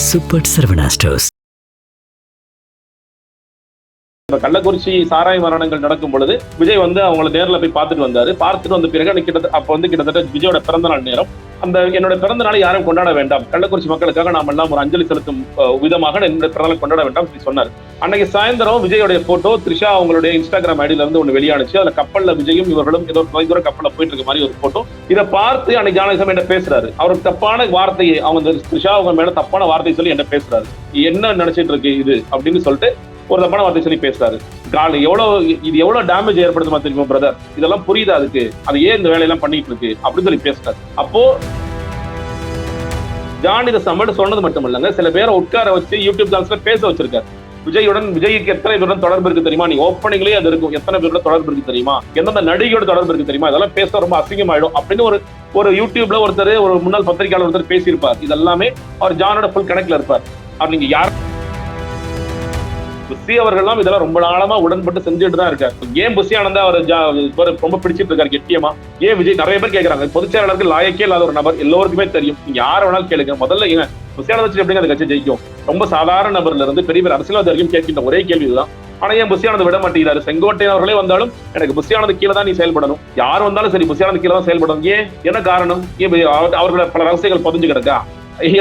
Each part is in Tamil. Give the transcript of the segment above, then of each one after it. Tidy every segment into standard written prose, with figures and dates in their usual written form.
Super Saravana stores. கள்ளக்குறிச்சி சாராய மரணங்கள் நடக்கும் பொழுது விஜய் அவங்களை நேரில் போய் பார்த்துட்டு வந்தாரு. பார்த்துட்டு வந்த பிறகு கிட்டத்தட்ட விஜயோட பிறந்த நாள் நேரம். அந்த என்னோட பிறந்த நாளை யாரும் கொண்டாட வேண்டாம், கள்ளக்குறிச்சி மக்களுக்காக நாம எல்லாம் ஒரு அஞ்சலி செலுத்தும் விதமாக என்னோட பிறந்த நாள் கொண்டாட வேண்டாம் சொன்னார். அன்னைக்கு சாயந்தரம் விஜயோடைய போட்டோ த்ரிஷா அவங்களுடைய இன்ஸ்டாகிராம் ஐடியில இருந்து ஒன்று வெளியானுச்சு. அதுல கப்பல்ல விஜயும் இவர்களும் ஏதோ தொலைதூர கப்பல்ல போயிட்டு இருக்க மாதிரி ஒரு போட்டோ. இதை பார்த்து அன்னைக்கு ஜானகிசாமி என்ன பேசுறாரு, அவருக்கு தப்பான வார்த்தையை அவங்க த்ரிஷா அவங்க மேல தப்பான வார்த்தை சொல்லி என்ன பேசுறாரு, என்ன நினைச்சிட்டு இருக்கு இது அப்படின்னு சொல்லிட்டு ஒரு தப்பான வார்த்தை சொல்லி பேசுறாரு. இது எவ்வளவு டேமேஜ் ஏற்படுத்துமா தெரியுமா பிரதர், இதெல்லாம் புரியுது, அதுக்கு அது ஏன் இந்த வேலையெல்லாம் பண்ணிட்டு இருக்கு அப்படின்னு சொல்லி பேசுறாரு. அப்போ ஜான் இதை சம்மட்டு சொன்னது மட்டும் இல்லைங்க, சில பேரை உட்கார வச்சு யூடியூப் சேனல்ஸ்ல பேச வச்சிருக்காரு. விஜய்க்கு எத்தனை பேருடன் தொடர்பு இருக்கு தெரியுமா, நீ ஓப்பனிங்லேயே அது இருக்கும், எத்தனை பேரோட தொடர்பு இருக்கு தெரியுமா, எந்தெந்த நடிகையோட தொடர்பு இருக்கு தெரியுமா, இதெல்லாம் பேச ரொம்ப அசிங்கமாயிடும் அப்படின்னு ஒரு யூடியூப்ல ஒரு முன்னாள் பத்திரிகையாளர் ஒருத்தர் பேசியிருப்பார். இதெல்லாமே அவர் ஜானோட ஃபுல் கணக்குல இருப்பார். அவர் நீங்க யார் புஷி அவர்கள்லாம் இதெல்லாம் ரொம்ப நாளமா உடன்பட்டு செஞ்சுட்டு தான் இருக்காரு. ஏன் புஷி ஆனந்தா அவர் ரொம்ப பிடிச்சிட்டு இருக்காரு கெட்டியமா, ஏன் விஜய் நிறைய பேர் கேட்கறாங்க. பொதுச் செயலாளருக்கு லாயக்கே இல்லாத ஒரு நபர், எல்லோருக்குமே தெரியும், நீங்க யார வேணாலும் கேளுங்க. முதல்ல ஏன் புஷி ஆனந்த வச்சு எப்படிங்க அந்த கட்சி ஜெயிக்கும்? ரொம்ப சாதாரண நபர்ல இருந்து பெரிய அரசியல்வாதி வரைக்கும் கேட்கின்ற ஒரே கேள்வி இதுதான். ஆனா ஏன் புஷி ஆனந்த விட மாட்டேங்கிறாரு? செங்கோட்டையன் அவர்களே வந்தாலும் எனக்கு புஷி ஆனந்த கீழே தான் நீ செயல்படணும், யார் வந்தாலும் சரி புஷி ஆனந்த கீழே தான் செயல்படணும். ஏன், என்ன காரணம்? ஏன் அவர்கள பல ரகசியங்கள் பதிஞ்சு கிடக்கா,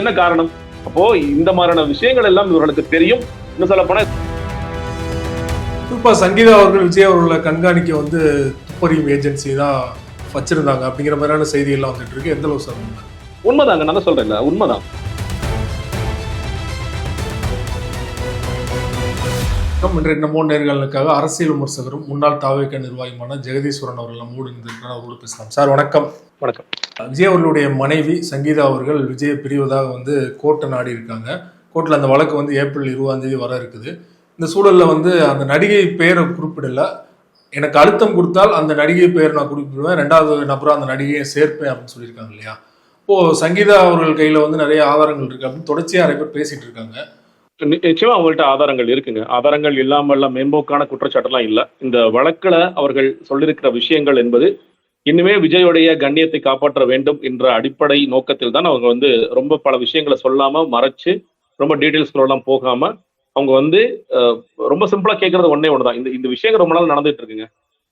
என்ன காரணம்? அப்போ இந்த மாதிரியான விஷயங்கள் எல்லாம் இவர்களுக்கு தெரியும். இன்னும் சொல்ல போனா குறிப்பா சங்கீதா அவர்கள் விஜய் அவர்களை கண்காணிக்க துப்பறியும் ஏஜென்சி தான் வச்சிருந்தாங்க அப்படிங்கிற மாதிரியான செய்திகள்லாம் வந்துட்டு இருக்கு. எந்த அளவு சார் உண்மைதாங்க, நான் தான் சொல்றேன், உண்மைதான். இன்றைய நம்ம நேர்களுக்காக அரசியல் விமர்சகரும் முன்னாள் தாவேக நிர்வாகியுமான ஜெகதீஸ்வரன் அவர்கள் நம்மோடு இருந்திருக்கிறார். அவரோடு பேசலாம். சார் வணக்கம். வணக்கம். விஜய் அவர்களுடைய மனைவி சங்கீதா அவர்கள் விஜயை பிரிவதாக கோர்ட்டை நாடி இருக்காங்க. கோர்ட்டில் அந்த வழக்கு ஏப்ரல் 20 வர இருக்குது. இந்த சூழல்ல அந்த நடிகை பெயரை குறிப்பிடல, எனக்கு அழுத்தம் கொடுத்தால் அந்த நடிகை பெயர் நான் குறிப்பிடுவேன், ரெண்டாவது நபரா அந்த நடிகையை சேர்ப்பேன் அப்படின்னு சொல்லியிருக்காங்க இல்லையா. இப்போ சங்கீதா அவர்கள் கையில நிறைய ஆதாரங்கள் இருக்கு அப்படின்னு தொடர்ச்சியா நிறைய பேர் பேசிட்டு இருக்காங்க. நிச்சயமா அவங்கள்ட்ட ஆதாரங்கள் இருக்குங்க. ஆதாரங்கள் இல்லாம மேம்போக்கான குற்றச்சாட்டுலாம் இல்ல. இந்த வழக்குல அவர்கள் சொல்லியிருக்கிற விஷயங்கள் என்பது இன்னுமே விஜயோடைய கண்ணியத்தை காப்பாற்ற வேண்டும் என்ற அடிப்படை நோக்கத்தில் தான் அவங்க ரொம்ப பல விஷயங்களை சொல்லாம மறைச்சு ரொம்ப டீட்டெயில்ஸ்லாம் போகாம அவங்க ரொம்ப சிம்பிளா கேட்கறது ஒண்ணுதான். இந்த விஷயங்கள் ரொம்ப நாள் நடந்துட்டு இருக்குங்க.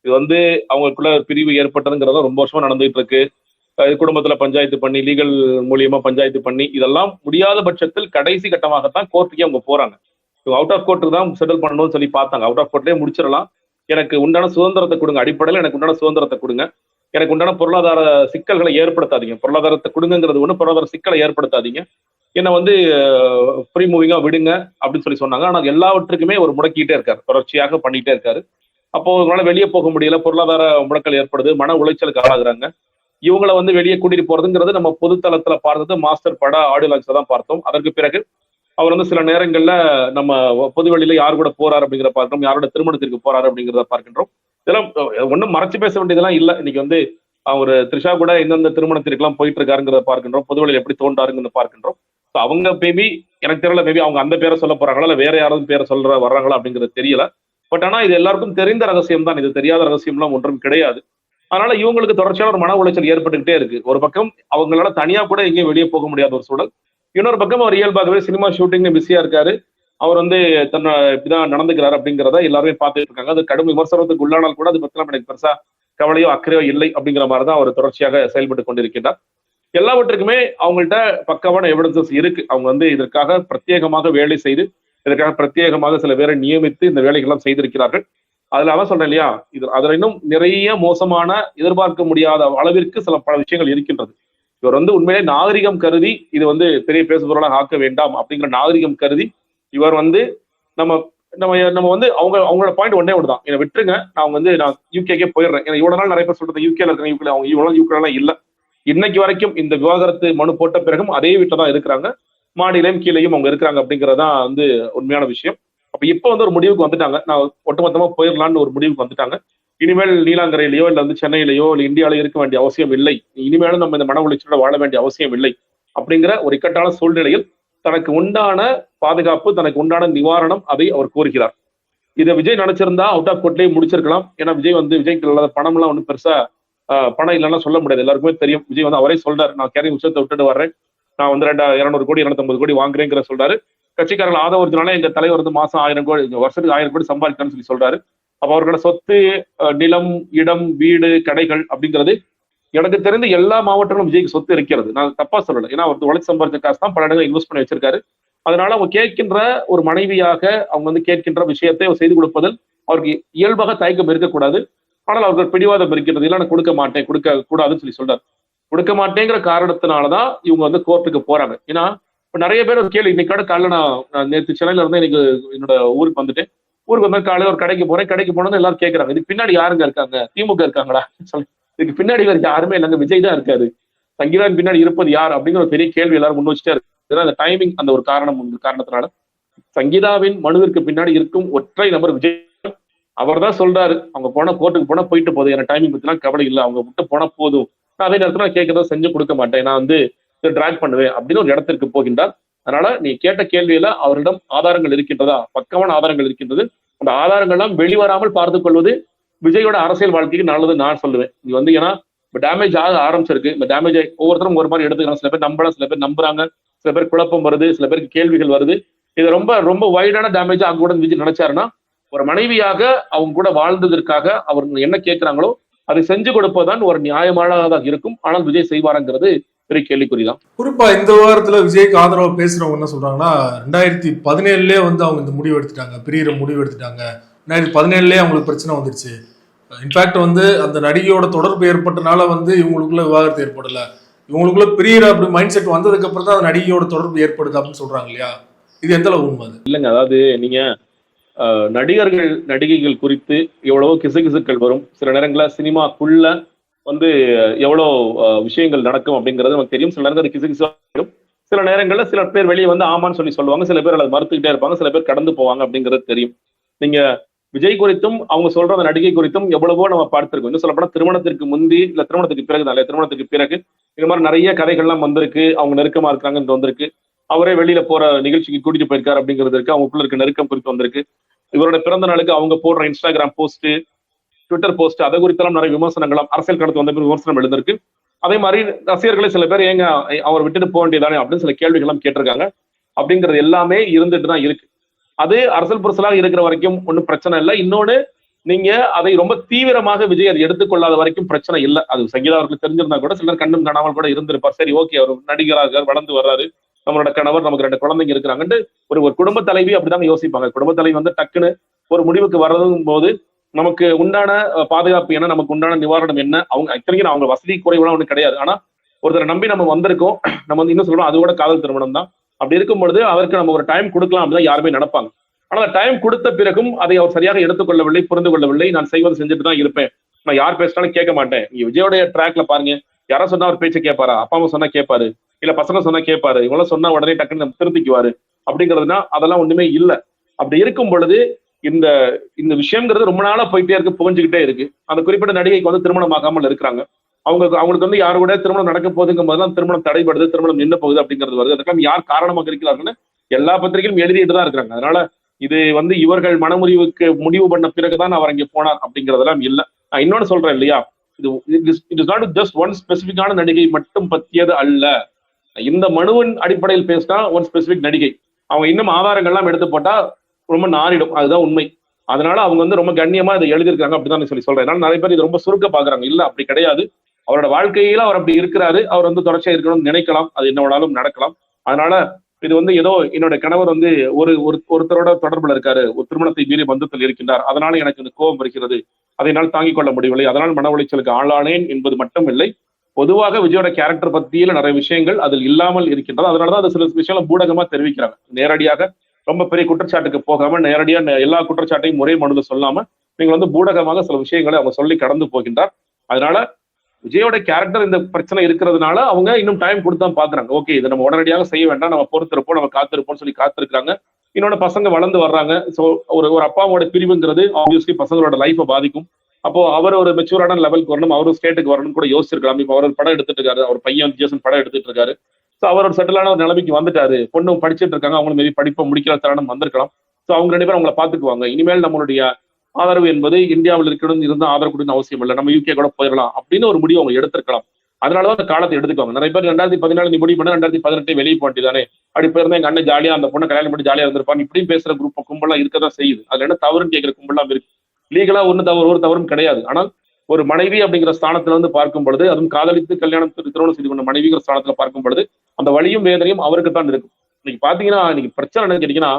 இது அவங்களுக்குள்ள பிரிவு ஏற்பட்டதுங்கிறத ரொம்ப வருஷமா நடந்துட்டு இருக்கு. குடும்பத்துல பஞ்சாயத்து பண்ணி, லீகல் மூலியமா பஞ்சாயத்து பண்ணி, இதெல்லாம் முடியாத பட்சத்தில் கடைசி கட்டமாகத்தான் கோர்ட்டுக்கே அவங்க போறாங்க. அவுட் ஆஃப் கோர்ட்டுக்கு தான் செட்டில் பண்ணணும்னு சொல்லி பார்த்தாங்க. அவுட் ஆஃப் கோர்ட்லயே முடிச்சிடலாம், எனக்கு உண்டான சுதந்திரத்தை கொடுங்க, அடிப்படையில் எனக்கு உண்டான சுதந்திரத்தை கொடுங்க, எனக்கு உண்டான பொருளாதார சிக்கல்களை ஏற்படுத்தாதீங்க, பொருளாதாரத்தை கொடுங்கிறது ஒண்ணு, பொருளாதார சிக்கலை ஏற்படுத்தாதீங்க, என்னை ஃப்ரீ மூவிங்கா விடுங்க அப்படின்னு சொல்லி சொன்னாங்க. ஆனால் எல்லாவற்றுக்குமே ஒரு முடக்கிட்டே இருக்காரு, தொடர்ச்சியாக பண்ணிட்டே இருக்காரு. அப்போ அவங்களால வெளியே போக முடியல, பொருளாதார முடக்கல் ஏற்படுது, மன உளைச்சலுக்கு ஆளாகிறாங்க. இவங்களை வெளியே கூட்டிட்டு போறதுங்கிறது நம்ம பொதுத்தளத்துல பார்த்தது மாஸ்டர் பட ஆடியோ லான்ச்ல தான் பார்த்தோம். அதற்கு பிறகு அவர் சில நேரங்கள்ல நம்ம பொதுவெளியில யார் கூட போறாரு அப்படிங்கிற பார்க்கிறோம், யாரோட திருமணத்திற்கு போறாரு அப்படிங்கிறத பார்க்கின்றோம். இதெல்லாம் ஒன்றும் மறைச்சு பேச வேண்டியதெல்லாம் இல்லை. இன்னைக்கு அவர் த்ரிஷா கூட எந்தெந்த திருமணத்திற்கெல்லாம் போயிட்டு இருக்காருங்கிறத பார்க்கின்றோம், பொதுவெளியில் எப்படி தோன்றாருங்கிறத பார்க்கின்றோம். அவங்க மேபி எனக்கு தெரியல, மேபி அவங்க அந்த பேரை சொல்ல போறாங்களா இல்ல வேற யாராவது பேரை வர்றாங்களா அப்படிங்கிறது தெரியல. பட் ஆனா இது எல்லாருக்கும் தெரிந்த ரகசியம் தான், இது தெரியாத ரகசியம்லாம் ஒன்றும் கிடையாது. அதனால இவங்களுக்கு தொடர்ச்சியான ஒரு மன உளைச்சல் ஏற்பட்டுக்கிட்டே இருக்கு. ஒரு பக்கம் அவங்களால தனியா கூட எங்கேயும் வெளியே போக முடியாத ஒரு சூழல், இன்னொரு பக்கம் அவர் இயல்பாகவே சினிமா ஷூட்டிங் பிஸியா இருக்காரு. அவர் தன்னை இப்படிதான் நடந்துக்கிறாரு அப்படிங்கிறத எல்லாருமே பார்த்துட்டு இருக்காங்க. அது கடும் விமர்சனத்துக்கு உள்ளானால் கூட அது பத்திலாம் எனக்கு பெருசா கவலையோ அக்கறையோ இல்லை அப்படிங்கிற மாதிரிதான் அவர் தொடர்ச்சியாக செயல்பட்டு கொண்டிருக்கின்றார். எல்லாவற்றுக்குமே அவங்கள்ட்ட பக்கமான எவிடன்சஸ் இருக்கு. அவங்க இதற்காக பிரத்யேகமாக வேலை செய்து, இதற்காக பிரத்யேகமாக சில பேரை நியமித்து இந்த வேலைகள்லாம் செய்திருக்கிறார்கள். அதுல அவன் சொல்றேன் இல்லையா, அதுல இன்னும் நிறைய மோசமான, எதிர்பார்க்க முடியாத அளவிற்கு பல விஷயங்கள் இருக்கின்றது. இவர் உண்மையிலே நாகரிகம் கருதி இது பெரிய பேசுபொருளாக ஆக்க வேண்டாம் அப்படிங்கிற நாகரிகம் கருதி இவர் நம்ம நம்ம நம்ம அவங்களோட பாயிண்ட் ஒன்னே ஒன்று தான், என்னை விட்டுருங்க, நான் யூகேக்கே போயிடுறேன். ஏன்னா இவ்வளவு நாள் நிறைய பேர் சொல்றது யூகேல இருக்காங்க, யூகே அவங்க இவ்வளவு யூகேலாம் இல்லை. இன்னைக்கு வரைக்கும் இந்த விவாகரத்து மனு போட்ட பிறகும் அதே வீட்டில் தான் இருக்கிறாங்க, மாடியிலையும் கீழையும் அவங்க இருக்கிறாங்க அப்படிங்கிறதான் உண்மையான விஷயம். அப்ப இப்ப ஒரு முடிவுக்கு வந்துட்டாங்க, நான் ஒட்டுமொத்தமா போயிடலான்னு ஒரு முடிவுக்கு வந்துட்டாங்க. இனிமேல் நீலாங்கரையிலையோ இல்ல சென்னையிலையோ இல்ல இந்தியாவில இருக்க வேண்டிய அவசியம் இல்லை, இனிமேலும் நம்ம இந்த மன உளைச்சலோட வாழ வேண்டிய அவசியம் இல்லை அப்படிங்கிற ஒரு இக்கட்டான சூழ்நிலையில் தனக்கு உண்டான பாதுகாப்பு, தனக்கு உண்டான நிவாரணம் அதை அவர் கோருகிறார். இதை விஜய் நினைச்சிருந்தா அவுட் ஆஃப் கோர்ட்லயே முடிச்சிருக்கலாம். ஏன்னா விஜய் விஜய்க்கு இல்லாத பணம் எல்லாம் ஒன்றும் பெருசா பணம் இல்லைன்னா சொல்ல முடியாது, எல்லாருக்குமே தெரியும். விஜய் அவரே சொல்றாரு, நான் கேரி விஷயத்தை விட்டுட்டு வர்றேன், நான் வந்து 200 கோடி 250 கோடி வாங்குறேங்கிற சொல்றாரு. கட்சிக்காரர்கள் ஆதரவுனால எங்க தலைவர் வந்து மாசம் 1000 கோடி, வருஷத்துக்கு 1000 கோடி சம்பாதிக்கணும்னு சொல்லி சொல்றாரு. அப்ப அவர்களோட சொத்து, நிலம், இடம், வீடு, கடைகள் அப்படிங்கிறது எனக்கு தெரிந்து எல்லா மாவட்டங்களும் விஜய்க்கு சொத்து இருக்கிறது. நான் தப்பா சொல்லல. ஏன்னா அவர் உழைச்சு சம்பாதிச்ச காசு தான் பல இடங்கள் இன்வெஸ்ட் பண்ணி வச்சிருக்காரு. அதனால அவங்க கேட்கின்ற ஒரு மனைவியாக அவங்க வந்து கேட்கின்ற விஷயத்தை அவர் செய்து கொடுப்பதில் அவருக்கு இயல்பாக தயக்கம் இருக்கக்கூடாது. ஆனால் அவர்கள் பிடிவாதம் இருக்கிறது. இல்லை நான் கொடுக்க மாட்டேன், கொடுக்க கூடாதுன்னு சொல்லி சொல்றாரு. கொடுக்க மாட்டேங்கிற காரணத்தினாலதான் இவங்க வந்து கோர்ட்டுக்கு போறாங்க. ஏன்னா இப்ப நிறைய பேர் ஒரு கேள்வி, இன்னைக்கு காலைல நான் நேற்று சென்னையில இருந்து இன்னைக்கு என்னோட ஊருக்கு வந்துட்டேன். ஊருக்கு வந்து காலையில ஒரு கடைக்கு போறேன். கடைக்கு போனோம்னு எல்லாரும் கேட்கறாங்க, இதுக்கு பின்னாடி யாருங்க இருக்காங்க? திமுக இருக்காங்களா சொல்லி. இதுக்கு பின்னாடி வேற யாருமே இல்லைங்க, விஜய் தான் இருக்காரு. சங்கீதாவின் பின்னாடி இருப்பது யார் அப்படிங்கிற ஒரு பெரிய கேள்வி எல்லாரும் முன் வச்சுட்டே இருக்கு. அந்த டைமிங், அந்த ஒரு காரணத்தினால சங்கீதாவின் மனுவிற்கு பின்னாடி இருக்கும் ஒற்றை நபர் விஜய். அவர் தான் சொல்றாரு, அவங்க போனா கோர்ட்டுக்கு போனா போயிட்டு போதும், எனக்கு டைமிங் பத்திலாம் கவலை இல்லை, அவங்க விட்டு போனா போதும், நான் அதே நேரத்தில் நான் கேட்கறத செஞ்சு கொடுக்க மாட்டேன், நான் வந்து டிராக் பண்ணுவேன் அப்படின்னு ஒரு இடத்திற்கு போகின்றார். அதனால நீ கேட்ட கேள்வியில அவரிடம் ஆதாரங்கள் இருக்கின்றதா? பக்கமான ஆதாரங்கள் இருக்கின்றது. அந்த ஆதாரங்கள்லாம் வெளிவராமல் பார்த்துக் கொள்வது விஜயோட அரசியல் வாழ்க்கைக்கு நல்லது நான் சொல்லுவேன். நீ வந்து ஏன்னா இப்ப டேமேஜ் ஆக ஆரம்பிச்சிருக்கு. இந்த டேமேஜ் ஒவ்வொருத்தரும் ஒரு மாதிரி எடுத்துக்கலாம். சில பேர் நம்பலாம், சில பேர் நம்புறாங்க, சில பேர் குழப்பம் வருது, சில பேருக்கு கேள்விகள் வருது. இது ரொம்ப ரொம்ப வைடான டேமேஜ் ஆக கூட விஜய் நினைச்சாருன்னா, ஒரு மனைவியாக அவங்க கூட வாழ்ந்ததற்காக அவர் என்ன கேட்கிறாங்களோ அதை செஞ்சு கொடுப்பதுதான் ஒரு நியாயமானதாக இருக்கும். ஆனால் விஜய் செய்வாருங்கிறது பெரிய கேள்விக்குறிதான். குறிப்பா இந்த விவகாரத்துல விஜய்க்கு ஆதரவா பேசுறவங்க என்ன சொல்றாங்கன்னா, 2017 வந்து அவங்க இந்த முடிவு எடுத்துட்டாங்க, பிரியிற முடிவு எடுத்துட்டாங்க. 2017 அவங்களுக்கு பிரச்சனை வந்துருச்சு. இன்ஃபேக்ட் வந்து அந்த நடிகையோட தொடர்பு ஏற்பட்டனால வந்து இவங்களுக்குள்ள விவாகரத்து ஏற்படல, இவங்களுக்குள்ள பிரியிற அப்படி மைண்ட் செட் வந்ததுக்கு அப்புறம் தான் அந்த நடிகையோட தொடர்பு ஏற்படுது அப்படின்னு சொல்றாங்க இல்லையா? இது எந்த அளவு உண்மை? இல்லைங்க, அதாவது நீங்க நடிகர்கள் நடிகைகள் குறித்து எவ்வளவோ கிசுகிசுக்கள் வரும். சில நேரங்களில் சினிமாக்குள்ள வந்து எவ்வளோ விஷயங்கள் நடக்கும் அப்படிங்கிறது நமக்கு தெரியும். சில நேரங்கள் கிசுகிசு வரும். சில நேரங்களில் சில பேர் வெளியே வந்து ஆமான்னு சொல்லி சொல்லுவாங்க, சில பேர் அதை மறுத்துக்கிட்டே இருப்பாங்க, சில பேர் கடந்து போவாங்க அப்படிங்கிறது தெரியும். நீங்க விஜய் குறித்தும் அவங்க சொல்ற அந்த நடிகை குறித்தும் எவ்வளவோ நம்ம பார்த்திருக்கோம். இன்னும் சொல்லப்போனா திருமணத்திற்கு முந்தி இல்ல திருமணத்துக்கு பிறகு தான், திருமணத்துக்கு பிறகு இந்த மாதிரி நிறைய கதைகள்லாம் வந்திருக்கு. அவங்க நெருக்கமா இருக்காங்கன்னு வந்திருக்கு. அவரே வெளியில போற நிகழ்ச்சிக்கு கூட்டிட்டு போயிருக்காரு அப்படிங்கிறது இருக்கு. அவங்களுக்குள்ள இருக்க நெருக்கம் குறித்து வந்திருக்கு. இவரோட பிறந்த நாளுக்கு அவங்க போடுற இன்ஸ்டாகிராம் போஸ்ட், ட்விட்டர் போஸ்ட், அதை குறித்தெல்லாம் நிறைய விமர்சனங்களாம், அரசியல் கடத்து வந்த விமர்சனம் எழுந்திருக்கு. அதே மாதிரி ரசிகர்களை சில பேர் ஏங்க அவர் விட்டுட்டு போக வேண்டியதானே அப்படின்னு சில கேள்விகள்லாம் கேட்டிருக்காங்க. அப்படிங்கிறது எல்லாமே இருந்துட்டு தான் இருக்கு. அது அரசியல் புரசலாக இருக்கிற வரைக்கும் ஒன்றும் பிரச்சனை இல்லை. இன்னொன்னு, நீங்க அதை ரொம்ப தீவிரமாக விஜய் அதை எடுத்துக்கொள்ளாத வரைக்கும் பிரச்சனை இல்லை. அது சங்கீதா அவர்களுக்கு தெரிஞ்சிருந்தா கூட சிலர் கண்ணும் காணாமல் கூட இருந்திருப்பார். சரி, ஓகே, அவர் நடிகராக வளர்ந்து வர்றாரு, நம்மளோட கணவர், நமக்கு 2 குழந்தைங்க இருக்கிறாங்கன்னு ஒரு குடும்ப தலைவி அப்படிதாங்க யோசிப்பாங்க. குடும்ப தலைவி வந்து டக்குன்னு ஒரு முடிவுக்கு வர்றதும் போது நமக்கு உண்டான பாதுகாப்பு என்ன, நமக்கு உண்டான நிவாரணம் என்ன, அவங்க இத்தனைக்கும் அவங்க வசதி குறைவுலாம் ஒன்றும் கிடையாது. ஆனா ஒருத்தரை நம்பி நம்ம வந்திருக்கோம், நம்ம வந்து இன்னும் சொல்றோம் அதோட காதல் திருமணம் தான். அப்படி இருக்கும் பொழுது அவருக்கு நம்ம ஒரு டைம் கொடுக்கலாம் அப்படிதான் யாருமே நினைப்பாங்க. ஆனா டைம் கொடுத்த பிறகும் அதை அவர் சரியாக எடுத்துக்கொள்ளவில்லை, புரிந்து கொள்ளவில்லை. நான் செய்வது செஞ்சுட்டு தான் இருப்பேன், நான் யார் பேசினாலும் கேட்க மாட்டேன். நீங்க விஜயோடைய ட்ராக்ல பாருங்க, யாரா சொன்னா அவர் பேச்சை கேட்பாரா? அப்பா அம்மா சொன்னா கேட்பாரு, இல்ல பசங்க சொன்னா கேட்பாரு, இவங்களாம் சொன்னா உடனே டக்குன்னு திருத்திக்குவாரு அப்படிங்கிறதுனா அதெல்லாம் ஒண்ணுமே இல்லை. அப்படி இருக்கும் பொழுது இந்த இந்த விஷயங்கிறது ரொம்ப நாளா போயிட்டே இருக்கு, புகஞ்சுக்கிட்டே இருக்கு. அந்த குறிப்பிட்ட நடிகைக்கு வந்து திருமணம் ஆகாமல் இருக்கிறாங்க. அவங்களுக்கு வந்து யாரு கூட திருமணம் நடக்க போகுதுங்கும் போதுதான் திருமணம் தடைபடுது, திருமணம் நின்று போகுது அப்படிங்கிறது வருது. அதுக்கெல்லாம் யார் காரணமாக இருக்கிறார்கள்னு எல்லா பத்திரிகையும் எழுதிட்டு தான் இருக்கிறாங்க. அதனால இது வந்து இவர்கள் மனமுறிவுக்கு முடிவு பண்ண பிறகுதான் அவர் அங்கே போனார் அப்படிங்கிறதெல்லாம் இல்லை. நான் இன்னொன்னு சொல்றேன் இல்லையா, it is not just one ஸ்பெசிபிக்கான நடிகை மட்டும் பற்றியது அல்ல. இந்த மனுவின் அடிப்படையில் பேசினா ஒன் ஸ்பெசிபிக் நடிகை, அவங்க இன்னும் ஆதாரங்கள்லாம் எடுத்து போட்டா ரொம்ப நாரிடும், அதுதான் உண்மை. அதனால அவங்க வந்து ரொம்ப கண்ணியமா இதை எழுதியிருக்காங்க அப்படிதான் சொல்லி சொல்றேன். ஏன்னா நிறைய பேர் இது ரொம்ப சுருக்க பாக்குறாங்க. இல்ல, அப்படி கிடையாது. அவரோட வாழ்க்கையில அவர் அப்படி இருக்கிறாரு, அவர் வந்து தொடர்ச்சியா இருக்கணும்னு நினைக்கலாம், அது என்ன வேணாலும் நடக்கலாம். அதனால இது வந்து ஏதோ என்னோட கணவர் வந்து ஒருத்தரோட தொடர்புல இருக்காரு, ஒரு திருமணத்தை மீறி பந்தத்தில் இருக்கின்றார், அதனால எனக்கு இந்த கோபம் வருகிறது, அதை என்னால் தாங்கிக் கொள்ள முடியவில்லை, அதனால் மன உளைச்சலுக்கு ஆளானேன் என்பது மட்டும் இல்லை. பொதுவாக விஜயோட கேரக்டர் பத்தியில நிறைய விஷயங்கள் அதில் இல்லாமல் இருக்கின்றது. அதனாலதான் அது சில விஷயங்களை பூடகமா தெரிவிக்கிறாங்க. நேரடியாக ரொம்ப பெரிய குற்றச்சாட்டுக்கு போகாம நேரடியா எல்லா குற்றச்சாட்டையும் ஒரே மனுல சொல்லாம நீங்க வந்து பூடகமாக சில விஷயங்களை அவங்க சொல்லி கடந்து போகின்றார். அதனால விஜயோட கேரக்டர் இந்த பிரச்சனை இருக்கிறதுனால அவங்க இன்னும் டைம் கொடுத்து தான் பாக்குறாங்க. ஓகே, இதை நம்ம உடனடியாக செய்ய வேண்டாம், நம்ம பொறுத்திருப்போம், நம்ம காத்திருப்போம்னு சொல்லி காத்திருக்காங்க. இன்னொன்னு, பசங்க வளர்ந்து வர்றாங்க. ஸோ ஒரு அப்பாவோட பிரிவுங்கிறது ஆப்வியஸ்லி பசங்களோட லைஃபை பாதிக்கும். அப்போ அவர் ஒரு மெச்சூரான லெவலுக்கு வரணும், அவரும் ஸ்டேட்டுக்கு வரணும்னு கூட யோசிச்சிருக்கலாம். இப்போ அவர் படம் எடுத்துட்டு இருக்காரு, அவர் பையன் ஜேசன் படம் எடுத்துட்டு இருக்காரு. ஸோ அவர் ஒரு செட்டிலான ஒரு நிலைமைக்கு வந்துட்டாரு. பொண்ணும் படிச்சுட்டு இருக்காங்க, அவங்களும் மேபி படிப்பை முடிக்கிற தருணம் வந்திருக்கலாம். ஸோ அவங்க 2 பேரும் அவங்களை பார்த்துக்குவாங்க. இனிமேல் நம்மளுடைய ஆதரவு என்பது இந்தியாவில் இருக்கணும் இருந்தால் ஆதரவு கொடுக்கணும் அவசியம் இல்லை, நம்ம யூகே கூட போயிடலாம் அப்படின்னு ஒரு முடிவு அவங்க எடுத்திருக்கலாம். அதனாலதான் அந்த காலத்தை எடுத்துக்கோங்க. நிறைய பேர் 2014 நீ முடிவு பண்ண 2018 வெளியே போட்டிதானே, அப்படி போயிருந்தா எங்க அண்ணன் ஜாலியா அந்த பொண்ணை கல்யாணம் பண்ணி ஜாலியா இருந்திருப்பான்னு இப்படி பேசுற குரூப் கும்பலாம் இருக்கதான் செய்யுது. அதுல என்ன தவறுன்னு கேட்கிற கும்பலாம் இருக்கு. லீகலா ஒரு தவறும் கிடையாது. ஆனால் ஒரு மனைவி அப்படிங்கிற ஸ்தானத்துல வந்து பார்க்கும் பொழுது, அதுவும் காதலித்து கல்யாணத்துக்கு திருமணம் செய்து கொண்ட மனைவிங்கிற ஸ்தானத்துல பார்க்கும் பொழுது அந்த வலியும் வேதனையும் அவருக்கு தான் இருக்கும். இன்னைக்கு பாத்தீங்கன்னா இன்னைக்கு பிரச்சனை என்ன கேட்டீங்கன்னா,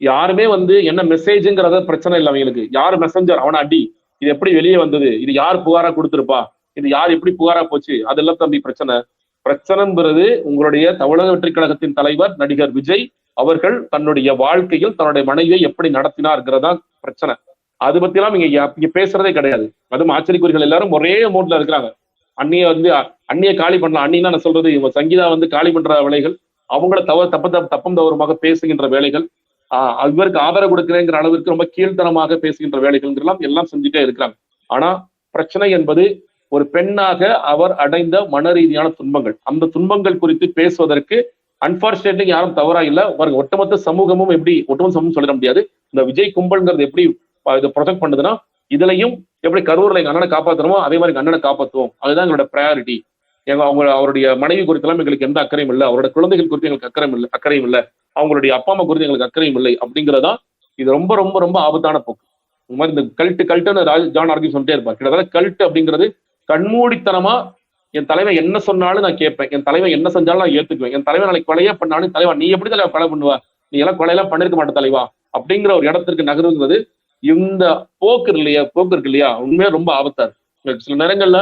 யாருமே வந்து என்ன மெசேஜ்ங்கிறத பிரச்சனை இல்லை அவங்களுக்கு. யார் மெசஞ்சர் அவனை அடி, இது எப்படி வெளியே வந்தது, இது யார் புகாரா கொடுத்திருப்பா, இது யார் எப்படி புகாரா போச்சு, அதெல்லாம் தம்பி பிரச்சனை. பிரச்சனைங்கிறது உங்களுடைய தமிழக வெற்றி கழகத்தின் தலைவர் நடிகர் விஜய் அவர்கள் தன்னுடைய வாழ்க்கையில் தன்னுடைய மனைவியை எப்படி நடத்தினார்ங்கிறதா பிரச்சனை. அது பத்தி எல்லாம் இங்க பேசுறதே கிடையாது. அதுவும் ஆச்சரியக்குறிகள் எல்லாரும் ஒரே மூட்ல இருக்கிறாங்க. அண்ணிய வந்து அண்ணிய காலி பண்ணலாம். அண்ணின்னா நான் சொல்றது இவங்க சங்கீதா வந்து காலி பண்ற வேலைகள், அவங்கள தப்பம் தவறுமாக பேசுகின்ற வேலைகள், இவருக்கு ஆதரவு கொடுக்கிறேங்கிற அளவிற்கு ரொம்ப கீழ்த்தனமாக பேசுகின்ற வேலைகள் எல்லாம் செஞ்சுட்டே இருக்கிறாங்க. ஆனா பிரச்சனை என்பது ஒரு பெண்ணாக அவர் அடைந்த மன ரீதியான துன்பங்கள். அந்த துன்பங்கள் குறித்து பேசுவதற்கு அன்பார்ச்சுனேட்லி யாரும் தவறா இல்ல. ஒட்டுமொத்த சமூகமும் சொல்லிட முடியாது. இந்த விஜய் கும்பல்ங்கிறது எப்படி இதை ப்ரொஜெக்ட் பண்ணுதுன்னா, இதுலயும் எப்படி கரூர்ல எங்க அண்ணனை காப்பாத்துறோமோ அதே மாதிரி எங்க அண்ணனை காப்பாற்றுவோம். அதுதான் எங்களோட ப்ரையாரிட்டி. அவருடைய மனைவி குறித்தெல்லாம் எங்களுக்கு எந்த அக்கறையும் இல்லை, அவரோட குழந்தைகள் குறித்து எங்களுக்கு அக்கறையும் இல்லை, அவங்களுடைய அப்பா அம்மா குறித்து எங்களுக்கு அக்கறையும் இல்லை அப்படிங்கிறதா இது ரொம்ப ரொம்ப ரொம்ப ஆபத்தான போக்கு. இந்த மாதிரி இந்த கல்ட்டுன்னு ஜான் ஆர்கி சொல்லிட்டே இருப்பார். கிட்டத்தட்ட கல்ட் அப்படிங்கிறது கண்மூடித்தனமா என் தலைவன் என்ன சொன்னாலும் நான் கேட்பேன், என் தலைவன் என்ன செஞ்சாலும் நான் ஏத்துக்குவேன், என் தலைவன் நாளைக்கு கொலையே பண்ணாலும் தலைவா நீ எப்படி தலைவா கொலை பண்ணுவா, நீ எல்லாம் கொலையெல்லாம் பண்ணிருக்க மாட்டேன் தலைவா அப்படிங்கிற ஒரு இடத்திற்கு நகருங்கிறது இந்த போக்கு இருக்கு இல்லையா, உண்மையா ரொம்ப ஆபத்தா இருக்கு. சில நேரங்கள்ல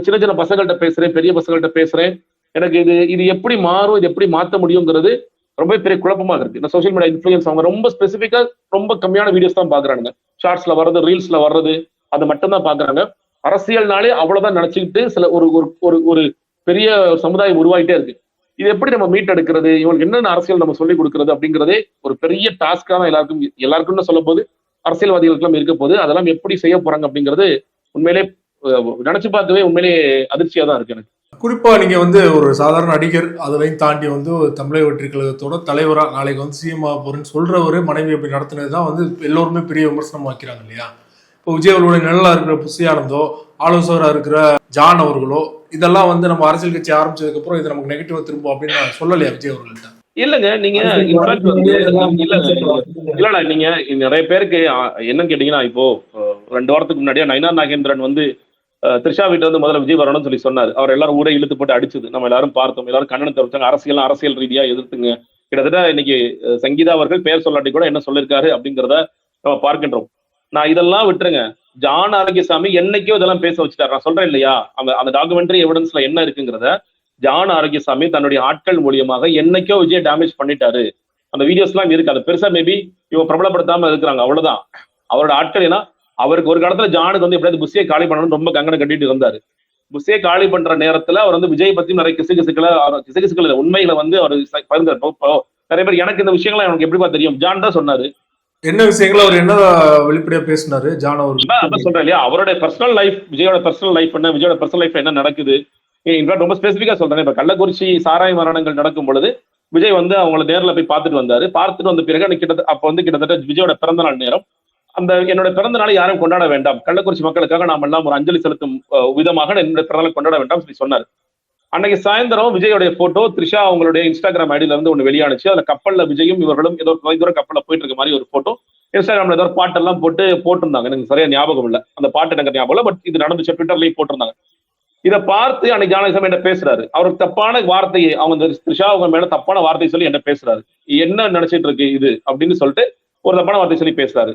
சின்ன சின்ன பசங்கள்கிட்ட பேசுறேன், பெரிய பசங்கள்கிட்ட பேசுறேன், எனக்கு இது எப்படி மாறும், இது எப்படி மாற்ற முடியுங்கிறது ரொம்ப பெரிய குழப்பமா இருக்கு. இந்த சோசியல் மீடியா இன்ஃபுளுன்ஸ் அவங்க ரொம்ப ஸ்பெசிஃபிக்கா ரொம்ப கம்மியான வீடியோஸ் தான் பாக்குறாங்க. ஷார்ட்ஸ்ல வர்றது, ரீல்ஸ்ல வர்றது, அது மட்டும் தான் பாக்குறாங்க. அரசியல்னாலே அவ்வளவுதான் நினைச்சுக்கிட்டு சில ஒரு பெரிய சமுதாயம் உருவாயிட்டே இருக்கு. இது எப்படி நம்ம மீட் எடுக்கிறது, இவங்களுக்கு என்னென்ன அரசியல் நம்ம சொல்லிக் கொடுக்கறது அப்படிங்கிறதே ஒரு பெரிய டாஸ்கா தான் எல்லாருக்கும் சொல்லும் போது அரசியல்வாதிகளுக்கெல்லாம் இருக்க போது அதெல்லாம் எப்படி செய்ய போறாங்க அப்படிங்கிறது உண்மையிலே நினைச்சு பார்க்கவே உண்மையிலே அதிர்ச்சியா தான் இருக்கு எனக்கு. குறிப்பா நீங்க வந்து ஒரு சாதாரண நடிகர், அதையும் தாண்டி வந்து ஒரு தமிழக வெற்றி கழகத்தோட தலைவரா நாளைக்கு வந்து சிஎம் ஆக போறேன்னு சொல்றவரு மனைவி அப்படி நடத்தினதுதான் வந்து எல்லோருமே பெரிய விமர்சனம் வைக்கிறாங்க இல்லையா. இப்போ விஜய் அவர்களுடைய நிழலா இருக்கிற புசி ஆனந்தோ, ஆலோசகரா இருக்கிற ஜான் அவர்களோ, இதெல்லாம் வந்து நம்ம அரசியல் கட்சி ஆரம்பிச்சதுக்கு அப்புறம் இது நமக்கு நெகட்டிவா திரும்பும் அப்படின்னு நான் சொல்லலையா விஜய் அவர்கள்ட்ட? இல்லங்க, நீங்க இல்ல நீங்க நிறைய பேருக்கு என்னன்னு கேட்டீங்கன்னா, இப்போ 2 வாரத்துக்கு முன்னாடியே நயினா நாகேந்திரன் வந்து த்ரிஷா வீட்டுல வந்து முதல்ல விஜய் வரணும்னு சொல்லி சொன்னாரு. அவர் எல்லாரும் ஊரே இழுத்து போட்டு அடிச்சது நம்ம எல்லாரும் பார்த்தோம். எல்லாரும் கண்ணனை தெரிவிச்சாங்க. அரசியல் ரீதியா எதிர்த்துங்க. கிட்டத்தட்ட இன்னைக்கு சங்கீதா அவர்கள் பெயர் சொல்லாட்டி கூட என்ன சொல்லியிருக்காரு அப்படிங்கிறத நம்ம பார்க்கின்றோம். நான் இதெல்லாம் விட்டுருங்க, ஜான் ஆரோக்கியசாமி என்னைக்கோ இதெல்லாம் பேச வச்சுட்டாரு. நான் சொல்றேன் இல்லையா, அந்த டாக்குமெண்ட்ரி எவிடன்ஸ்ல என்ன இருக்குங்கிறத ஜான் ஆரோக்கியசாமி தன்னுடைய ஆட்கள் மூலியமாக என்னைக்கோ விஜய் டேமேஜ் பண்ணிட்டாரு. அந்த வீடியோஸ் எல்லாம் இருக்கு. அது பெருசா மேபி இவங்க பிரபலப்படுத்தாம இருக்கிறாங்க, அவ்வளவுதான். அவரோட ஆட்கள் ஏன்னா அவருக்கு ஒரு காலத்துல ஜானுக்கு வந்து எப்படியாவது புஷியை காலி பண்ணணும்னு ரொம்ப கங்கணம் கட்டிட்டு இருந்தாரு. புஷியை காலி பண்ற நேரத்துல அவர் வந்து விஜய் பத்தி நிறைய கிசுகிசுக்களை உண்மைகளை வந்து அவர் பகிர்ந்தார். நிறைய பேர் எனக்கு இந்த விஷயங்கள்லாம் எனக்கு எப்படிப்பா தெரியும், ஜான் தான் சொன்னாரு. என்ன விஷயங்கள் அவர் என்ன வெளிப்படையா பேசினாரு ஜான் அவர் சொல்றேன் இல்லையா, அவரோட பர்சனல் லைஃப், விஜயோட பர்சனல் லைஃப் என்ன, விஜயோட பர்சனல் லைஃப் என்ன நடக்குது. இன்ஃபேக்ட் ரொம்ப ஸ்பெசிஃபிக்கா சொல்றேன். இப்ப கள்ளக்குறிச்சி சாராய மரணங்கள் நடக்கும் பொழுது விஜய் வந்து அவங்கள நேரில் போய் பார்த்துட்டு வந்தாரு. பார்த்துட்டு வந்த பிறகு கிட்டத்தட்ட விஜயோட பிறந்த நாள் நேரம். அந்த என்னோட பிறந்த நாளை யாரும் கொண்டாட வேண்டாம், கள்ளக்குறிச்சி மக்களுக்காக நாம் எல்லாம் ஒரு அஞ்சலி செலுத்தும் விதமாக என்னோட பிறந்த நாளை கொண்டாட வேண்டாம் சொல்லி சொன்னார். அன்னைக்கு சாயந்தரம் விஜயோடைய போட்டோ த்ரிஷா அவங்களுடைய இன்ஸ்டாகிராம் ஐடியில இருந்து ஒன்று வெளியானுச்சு. அதுல கப்பல்ல விஜயும் இவர்களும் ஏதோ தூரம் கப்பல்ல போயிட்டு இருக்க மாதிரி ஒரு போட்டோ இன்ஸ்டாகிராம்ல ஏதோ பாட்டெல்லாம் போட்டிருந்தாங்க. எனக்கு சரியா ஞாபகம் இல்லை, அந்த பாட்டு எனக்கு ஞாபகம் இல்லை, பட் இது நடந்துச்சு, ட்விட்டர்லயும் போட்டிருந்தாங்க. இதை பார்த்து அன்னைக்கு ஜானகிசாமி என்ன பேசுறாரு, அவருக்கு தப்பான வார்த்தையை அவங்க த்ரிஷா அவங்க மேல தப்பான வார்த்தையை சொல்லி என்ன பேசுறாரு, என்ன நினைச்சிட்டு இருக்கு இது அப்படின்னு சொல்லிட்டு ஒரு தப்பான வார்த்தை சொல்லி பேசுறாரு.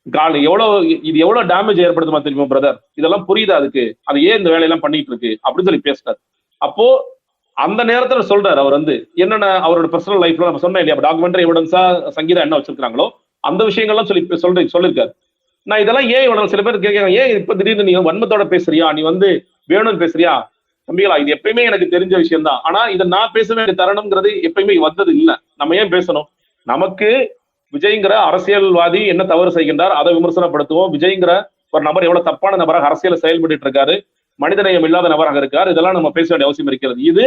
இது எவ்வளவு டேமேஜ் ஏற்படுத்துமா தெரியுமா பிரதர், இதெல்லாம் புரியுது, அதுக்கு அது ஏன் இந்த வேலையெல்லாம் பண்ணிட்டு இருக்கு அப்படின்னு சொல்லி பேசுறாரு. அப்போ அந்த நேரத்துல சொல்றாரு அவர் வந்து என்னென்ன அவரோட பர்சனல் லைஃப்ல நம்ம சொன்னேன் இல்லையா, டாக்குமெண்ட்ரி எவிடன்ஸா சங்கீதா என்ன வச்சிருக்காங்களோ அந்த விஷயங்கள்லாம் சொல்லியிருக்காரு. நான் இதெல்லாம் ஏன் இவ்வளவு சில பேர் கேட்கிறாங்க, ஏன் இப்ப திடீர்னு நீ வன்மத்தோட பேசுறியா, நீ வந்து வேணும்னு பேசுறியா? தம்பிகளா, இது எப்பயுமே எனக்கு தெரிஞ்ச விஷயம் தான். ஆனா இதை நான் பேச வேண்டிய தருணம்ங்கிறது எப்பயுமே வந்தது இல்லை. நம்ம ஏன் பேசணும்? நமக்கு விஜய்ங்கிற அரசியல்வாதி என்ன தவறு செய்கின்றார் அதை விமர்சனப்படுத்துவோம். விஜய்ங்கிற ஒரு நபர் எவ்வளவு தப்பான நபராக அரசியல செயல்பட்டு இருக்காரு, மனிதநேயம் இல்லாத நபராக இருக்காரு, இதெல்லாம் நம்ம பேச வேண்டிய அவசியம் இருக்கிறது. இது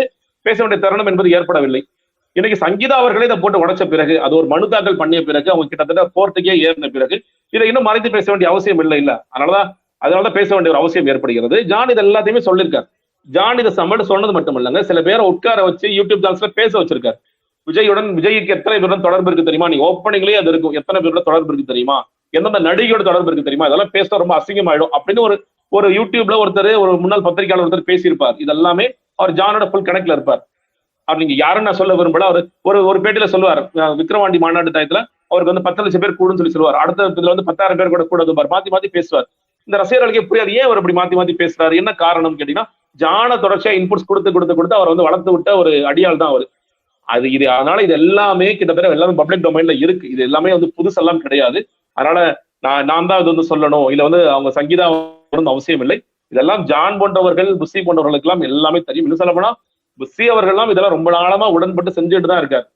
பேச வேண்டிய தருணம் என்பது ஏற்படவில்லை. இன்னைக்கு சங்கீதா அவர்களே இதை போட்டு உடைச்ச பிறகு, அது ஒரு மனு தாக்கல் பண்ணிய பிறகு, அவங்க கிட்டத்தட்ட கோர்ட்டுக்கே ஏறின பிறகு இதை இன்னும் மறைத்து பேச வேண்டிய அவசியம் இல்லை. அதனாலதான் பேச வேண்டிய ஒரு அவசியம் ஏற்படுகிறது. ஜான் இது எல்லாத்தையுமே சொல்லியிருக்காரு. ஜான் இதை சம்மட்டு சொன்னது மட்டும் இல்லைங்க, சில பேரை உட்கார வச்சு யூடியூப் சேனல்ஸ்ல பேச வச்சிருக்காரு. விஜய்க்கு எத்தனை பேருடன் தொடர்பு இருக்கு தெரியுமா? நீ ஓப்பனிங்லயே அது இருக்கும். எத்தனை பேரோட தொடர்பு இருக்கு தெரியுமா? எந்தெந்த நடிகையோட தொடர்பு இருக்கு தெரியுமா? இதெல்லாம் பேச ரொம்ப அசிங்கமாயிடும் அப்படின்னு ஒரு ஒரு யூடியூப்ல ஒருத்தர், ஒரு முன்னாள் பத்திரிகையாளர் ஒருத்தர் பேசியிருப்பார். இதெல்லாமே அவர் ஜானோட ஃபுல் கணக்குல இருப்பார். அவர் நீங்க யாருன்னு நான் சொல்ல விரும்பல. அவர் ஒரு பேட்டியில சொல்லுவார், விக்ரவாண்டி மாநாட்டு டயத்துல அவருக்கு வந்து 10 லட்சம் பேர் கூடுன்னு சொல்லி சொல்லுவார். அடுத்த இதுல வந்து 10,000 பேர் கூட கூட மாத்தி மாத்தி பேசுவார். இந்த ரசிகர்களுக்கு புரியாது ஏன் அவர் இப்படி மாத்தி மாத்தி பேசுறாரு, என்ன காரணம் கேட்டீங்கன்னா, ஜான தொடர்ச்சியா இன்புட்ஸ் கொடுத்து அவர் வந்து வளர்த்து விட்ட ஒரு அடியாள் தான் அவர். இது அதனால இது எல்லாமே கிட்டத்தட்ட எல்லாமே பப்ளிக் டொமைன்ல இருக்கு. இது எல்லாமே வந்து புதுசெல்லாம் கிடையாது. அதனால நான் தான் இது வந்து சொல்லணும், இல்ல வந்து அவங்க சங்கீதா அவசியம் இல்லை. இதெல்லாம் ஜான் போன்றவர்கள், புஸ்ஸி போன்றவர்களுக்கு எல்லாம் எல்லாமே தெரியும். இன்னும் சொல்ல போனா புஸ்ஸி அவர்கள்லாம் இதெல்லாம் ரொம்ப நாளமா உடன்பட்டு செஞ்சுட்டு தான் இருக்காரு.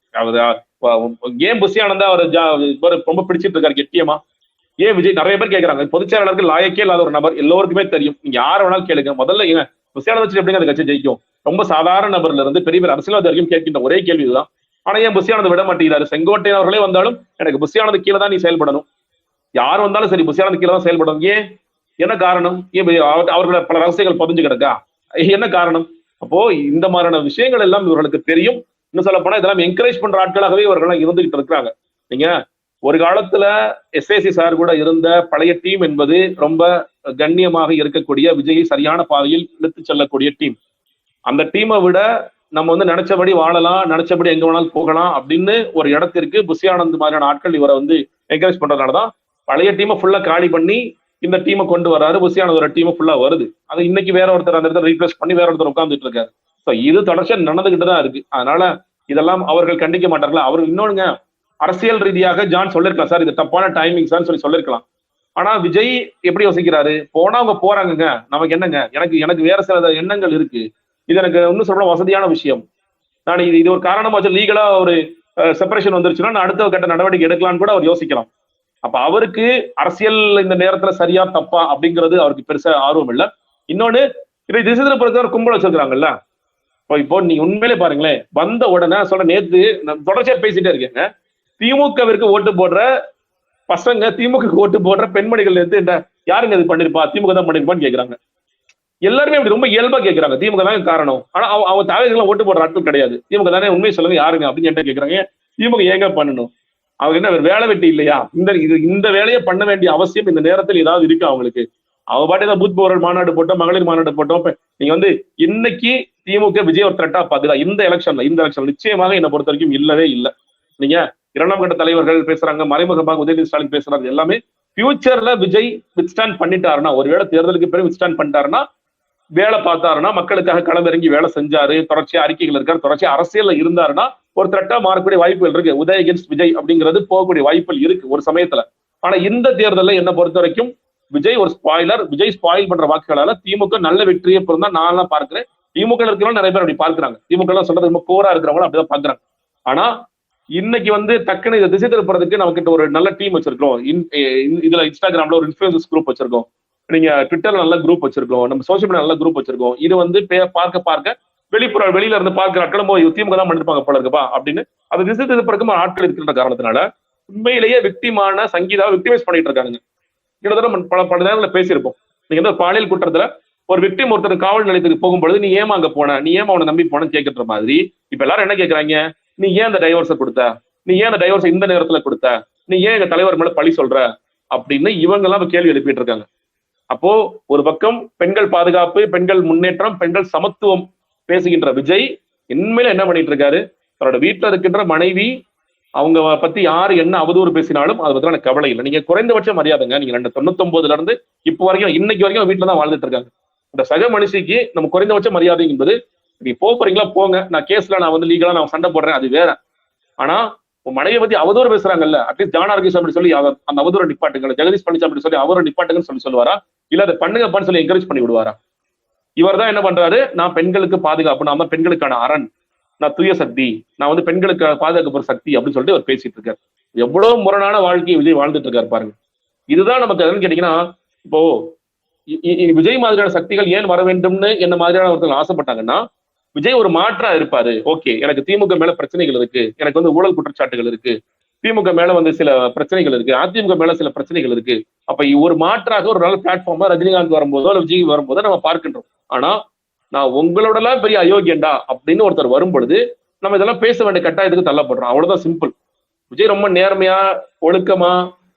ஏன் புஸ்ஸி ஆனந்தா அவர் ரொம்ப பிடிச்சிட்டு இருக்காரு கெட்டியமா? ஏன் விஜய் நிறைய பேர் கேட்கறாங்க. பொதுச் செயலாளருக்கு லாயக்கே இல்லாத ஒரு நபர், எல்லோருக்குமே தெரியும். நீங்க யார வேணாலும் கேளுங்க. முதல்ல ஏன் புஸ்ஸி ஆனந்தா எப்படிங்க அந்த கட்சி ஜெயிக்கும்? ரொம்ப சாதாரண நபர்ல இருந்து பெரிய பெரிய அரசியல்வாதி வரைக்கும் கேட்கின்ற ஒரே கேள்வி இதுதான். ஆனா ஏன் புஸ்ஸி ஆனந்த் விட மாட்டேங்கிறாரு? செங்கோட்டையன் அவர்களே வந்தாலும் எனக்கு புஸ்ஸி ஆனந்த் கீழே தான் நீ செயல்படணும், யார் வந்தாலும் சரி புஸ்ஸி ஆனந்த் கீழே தான் செயல்படணும். ஏன்? என்ன காரணம்? ஏன் அவர்கள பல ரகசியங்கள் பதிஞ்சு கிடக்கா? என்ன காரணம்? அப்போ இந்த மாதிரியான விஷயங்கள் எல்லாம் இவர்களுக்கு தெரியும். இன்னும் சொல்ல போனா இதெல்லாம் என்கரேஜ் பண்ற ஆட்களாகவே இவர்கள் இருந்துகிட்டு இருக்கிறாங்க. நீங்க ஒரு காலத்துல எஸ்ஏசி சார் கூட இருந்த பழைய டீம் என்பது ரொம்ப கண்ணியமாக இருக்கக்கூடிய, விஜயை சரியான பாதையில் இழுத்து செல்லக்கூடிய டீம். அந்த டீமை விட நம்ம வந்து நினைச்சபடி வாழலாம், நினைச்சபடி எங்க வேணாலும் போகலாம் அப்படின்னு ஒரு இடத்திற்கு புஸ்ஸி ஆனந்த் மாதிரியான ஆட்கள் இவரை வந்து என்கரேஜ் பண்றதுனாலதான் பழைய டீமை ஃபுல்லா காலி பண்ணி இந்த டீமை கொண்டு வராரு. புஸ்ஸி ஆனந்த் ஒரு டீமை ஃபுல்லா வருது. அது இன்னைக்கு வேற ஒருத்தர் அந்த இடத்துல ரீப்ளேஸ் பண்ணி வேற ஒருத்தர் உட்கார்ந்துட்டு இருக்காரு. ஸோ இது தொடர்ச்சியா நடந்துகிட்டு தான் இருக்கு. அதனால இதெல்லாம் அவர்கள் கண்டிக்க மாட்டார்களா? அவர்கள் இன்னொன்னுங்க, அரசியல் ரீதியாக ஜான் சொல்லிருக்கலாம், சார் இது தப்பான டைமிங் சார் சொல்லி சொல்லிருக்கலாம். ஆனா விஜய் எப்படி யோசிக்கிறாரு? போனா அவங்க போறாங்க, நமக்கு என்னங்க, எனக்கு வேற சில எண்ணங்கள் இருக்கு. இது எனக்கு இன்னும் சொல்ற வசதியான விஷயம். நான் இது ஒரு காரணமா வச்சு லீகலா ஒரு செப்பரேஷன் வந்துருச்சுன்னா நான் அடுத்த கட்ட நடவடிக்கை எடுக்கலாம்னு கூட அவர் யோசிக்கலாம். அப்ப அவருக்கு அரசியல் இந்த நேரத்துல சரியா தப்பா அப்படிங்கிறது அவருக்கு பெருசா ஆர்வம் இல்லை. இன்னொன்னு, இதை திசை திருப்ப கும்பல் வச்சிருக்காங்கல்ல. இப்போ நீங்க உண்மையிலே பாருங்களேன், வந்த உடனே சொல்ற, நேத்து தொடர்ச்சியா பேசிட்டே இருக்கேங்க, திமுகவிற்கு ஓட்டு போடுற பசங்க, திமுக ஓட்டு போடுற பெண்மணிகள் நேத்து யாருங்க இது பண்ணிருப்பா, திமுக தான் பண்ணிருப்பான்னு கேக்குறாங்க. எல்லாருமே அப்படி ரொம்ப இயல்பா கேட்கறாங்க, திமுக தான் காரணம். ஆனா அவங்க தலைவர்கள் ஓட்டு போடுற ஆட்கள் கிடையாது. திமுக தானே, உண்மையை சொல்லுங்க யாருங்க அப்படின்னு என்கிட்ட கேட்கறாங்க. திமுக ஏங்க பண்ணணும்? அவங்க என்ன வேலை வெட்டி இல்லையா? இந்த வேலையை பண்ண வேண்டிய அவசியம் இந்த நேரத்தில் ஏதாவது இருக்கு அவங்களுக்கு? அவங்க பாட்டு ஏதாவது பூத் போரல் மாநாடு போட்டோம், மகளிர் மாநாடு போட்டோம். நீங்க வந்து இன்னைக்கு திமுக விஜய் ஒரு த்ரெட்டா பாத்துதான் இந்த எலெக்ஷன் நிச்சயமாக என்னை பொறுத்த வரைக்கும் இல்லவே இல்லை. நீங்க 2ஆம் கட்ட தலைவர்கள் பேசுறாங்க, மறைமுகமாக உதயநிதி ஸ்டாலின் பேசுறாங்க, எல்லாமே ஃபியூச்சர்ல விஜய் வித்ஸ்டாண்ட் பண்ணிட்டாருன்னா, ஒருவேளை தேர்தலுக்கு பிறகு வித்ஸ்டாண்ட் பண்ணிட்டாருன்னா, வேலை பார்த்தாருன்னா, மக்களுக்காக களமிறங்கி வேலை செஞ்சாரு, தொடர்ச்சியா அறிக்கைகள் இருக்காரு, தொடர்ச்சியா அரசியல்ல இருந்தாருன்னா ஒரு த்ரெட்டா மாறக்கூடிய வாய்ப்புகள் இருக்கு. உதய் அகேன்ஸ்ட் விஜய் அப்படிங்கிறது போகக்கூடிய வாய்ப்புகள் இருக்கு ஒரு சமயத்துல. ஆனா இந்த தேர்தலில் என்ன பொறுத்த வரைக்கும் விஜய் ஒரு ஸ்பாயிலர். விஜய் ஸ்பாயில் பண்ற வாக்குகளால திமுக நல்ல வெற்றியை பிறந்தா நான் பார்க்கிறேன். திமுக இருக்கிறவங்க நிறைய பேர் அப்படி பார்க்கிறாங்க. திமுக எல்லாம் சொல்றது ரொம்ப கோரா இருக்கிறவங்களும் அப்படிதான் பாக்குறாங்க. ஆனா இன்னைக்கு வந்து டக்குன்னு இதை திசை திருப்புறதுக்கு நமக்கிட்ட ஒரு நல்ல டீம் வச்சிருக்கோம். இதுல இன்ஸ்டாகிராம்ல ஒரு இன்ஃபுளுசர்ஸ் குரூப் வச்சிருக்கோம், நீங்க ட்விட்டர்ல நல்ல குரூப் வச்சிருக்கோம், நம்ம சோசியல் மீடியா நல்ல குரூப் வச்சிருக்கோம். இது வந்து பார்க்க வெளியில இருந்து பார்க்கிற ஆட்களும் திமுக தான் பண்ணிருப்பாங்க போல இருக்குப்பா அப்படின்னு அது திசை திருப்புறதுக்கு ஆட்கள் இருக்கின்ற காரணத்தினால உண்மையிலேயே விக்டிமான சங்கீதாவை விக்டிமைஸ் பண்ணிட்டு இருக்காங்க. கிட்டத்தட்ட பல நேரங்கள பேசியிருப்போம். நீங்க வந்து பாலியல் குற்றத்துல ஒரு விக்டிம் ஒருத்தர் காவல் நிலையத்துக்கு போகும்பொழுது நீ ஏமா அங்க போன, நீ ஏமா அவனை நம்பி போனன்னு கேட்கிற மாதிரி இப்ப எல்லாரும் என்ன கேட்கறாங்க, நீ ஏன் அந்த டைவர்ஸை கொடுத்த, நீ ஏன் அந்த டைவர்ஸை இந்த நேரத்துல கொடுத்த, நீ ஏன் எங்க தலைவர் மேல பழி சொல்ற அப்படின்னு இவங்க எல்லாம் கேள்வி எழுப்பிட்டு இருக்காங்க. அப்போ ஒரு பக்கம் பெண்கள் பாதுகாப்பு, பெண்கள் முன்னேற்றம், பெண்கள் சமத்துவம் பேசுகின்ற விஜய் உண்மையில என்ன பண்ணிட்டு இருக்காரு, தன்னோட வீட்டுல இருக்கின்ற மனைவி அவங்க பத்தி யாரு என்ன அவதூறு பேசினாலும் அதை பத்தி எனக்கு கவலை இல்லை. நீங்க குறைந்தபட்ச மரியாதைங்க, நீங்க 99 இருந்து இப்போ வரைக்கும் இன்னைக்கு வரைக்கும் வீட்டுல தான் வாழ்ந்துட்டு இருக்காங்க. இந்த சக மனுஷிக்கு நம்ம குறைந்தபட்ச மரியாதை என்பது, நீ போறீங்களா போங்க, நான் கேஸ்ல நான் வந்து லீகலா நான் சண்டை போடுறேன், அது வேற. ஆனா உன் மனைவியை பத்தி அவதூறு பேசுறாங்கல்ல, அட்லீஸ்ட் ஜானார்கிஸ் அப்படி சொல்லி அந்த அவதூறு நிப்பாட்டுங்க, ஜெகதீஷ் பழனிசாமி சொல்லி அவரை நிப்பாட்டுங்கன்னு சொல்லுவாரா, இல்ல அதை பண்ணுங்கப்பான்னு சொல்லி என்கரேஜ் பண்ணி விடுவாரா? இவர் தான் என்ன பண்றாரு, நான் பெண்களுக்கு பாதுகாப்பு, நான் தான் பெண்களுக்கான அரண், நான் தூய சக்தி, நான் வந்து பெண்களுக்கு பாதுகாப்பு சக்தி அப்படின்னு சொல்லிட்டு அவர் பேசிட்டு இருக்காரு. எவ்வளவு முரணான வாழ்க்கையை விஜய் வாழ்ந்துட்டு இருக்காரு பாருங்க. இதுதான் நமக்கு எதுன்னு கேட்டீங்கன்னா, இப்போ விஜய் மாதிரியான சக்திகள் ஏன் வர வேண்டும்னு என்ன மாதிரியான ஒருத்தர் ஆசைப்பட்டாங்கன்னா, விஜய் ஒரு மாற்றா இருப்பாரு. ஓகே, எனக்கு திமுக மேல பிரச்சனைகள் இருக்கு, எனக்கு வந்து ஊழல் குற்றச்சாட்டுகள் இருக்கு, திமுக மேல வந்து சில பிரச்சனைகள் இருக்கு, அதிமுக மேல சில பிரச்சனைகள் இருக்கு. அப்ப ஒரு மாற்றாக ஒரு நல்ல பிளாட்ஃபார்மா ரஜினிகாந்த் வரும்போதோ அல்ல விஜய் வரும்போதோ நம்ம பார்க்கின்றோம். ஆனா நான் உங்களோடலாம் பெரிய அயோக்கியண்டா அப்படின்னு ஒருத்தர் வரும் பொழுது நம்ம இதெல்லாம் பேச வேண்டிய கட்டாயத்துக்கு தள்ளப்படுறோம். அவ்வளவுதான் சிம்பிள். விஜய் ரொம்ப நேர்மையா ஒழுக்கமா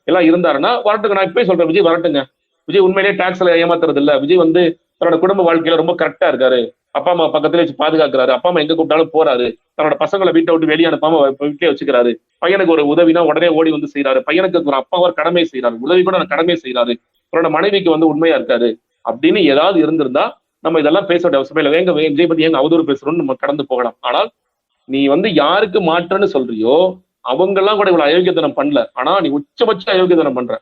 எல்லாம் இருந்தாருன்னா வரட்டுங்க. நான் இப்பயே சொல்றேன், விஜய் வரட்டுங்க. விஜய் உண்மையிலேயே டாக்ஸ்ல ஏமாத்துறது இல்ல. விஜய் வந்து தன்னோட குடும்ப வாழ்க்கையில ரொம்ப கரெக்டா இருக்காரு. அப்பா அம்மா பக்கத்துல வச்சு பாதுகாக்கிறாரு. அப்பா அம்மா எங்க கூப்பிட்டாலும் போறாரு. தன்னோட பசங்களை வீட்டை விட்டு வெளியே அனுப்பாம வீட்டிலே வச்சுக்கிறாரு. பையனுக்கு ஒரு உதவினா உடனே ஓடி வந்து செய்யறாரு. பையனுக்கு ஒரு அப்பா ஒரு கடமை செய்யறாரு. உதவி கூட கடமை செய்யறாரு. தன்னோட மனைவிக்கு வந்து உண்மையா இருக்காரு அப்படின்னு ஏதாவது இருந்திருந்தா நம்ம இதெல்லாம் பேச வேண்டிய அவசியமே இல்லை. விஜய் பத்தி எங்க அவதூறு பேசுறோம்னு நம்ம கடந்து போகலாம். ஆனால் நீ வந்து யாருக்கு மாற்றன்னு சொல்றியோ அவங்க எல்லாம் கூட இவ்வளவு அயோக்கியத்தனம் பண்ணல. ஆனா நீ உச்சபட்ச அயோக்கியத்தனம் பண்ற.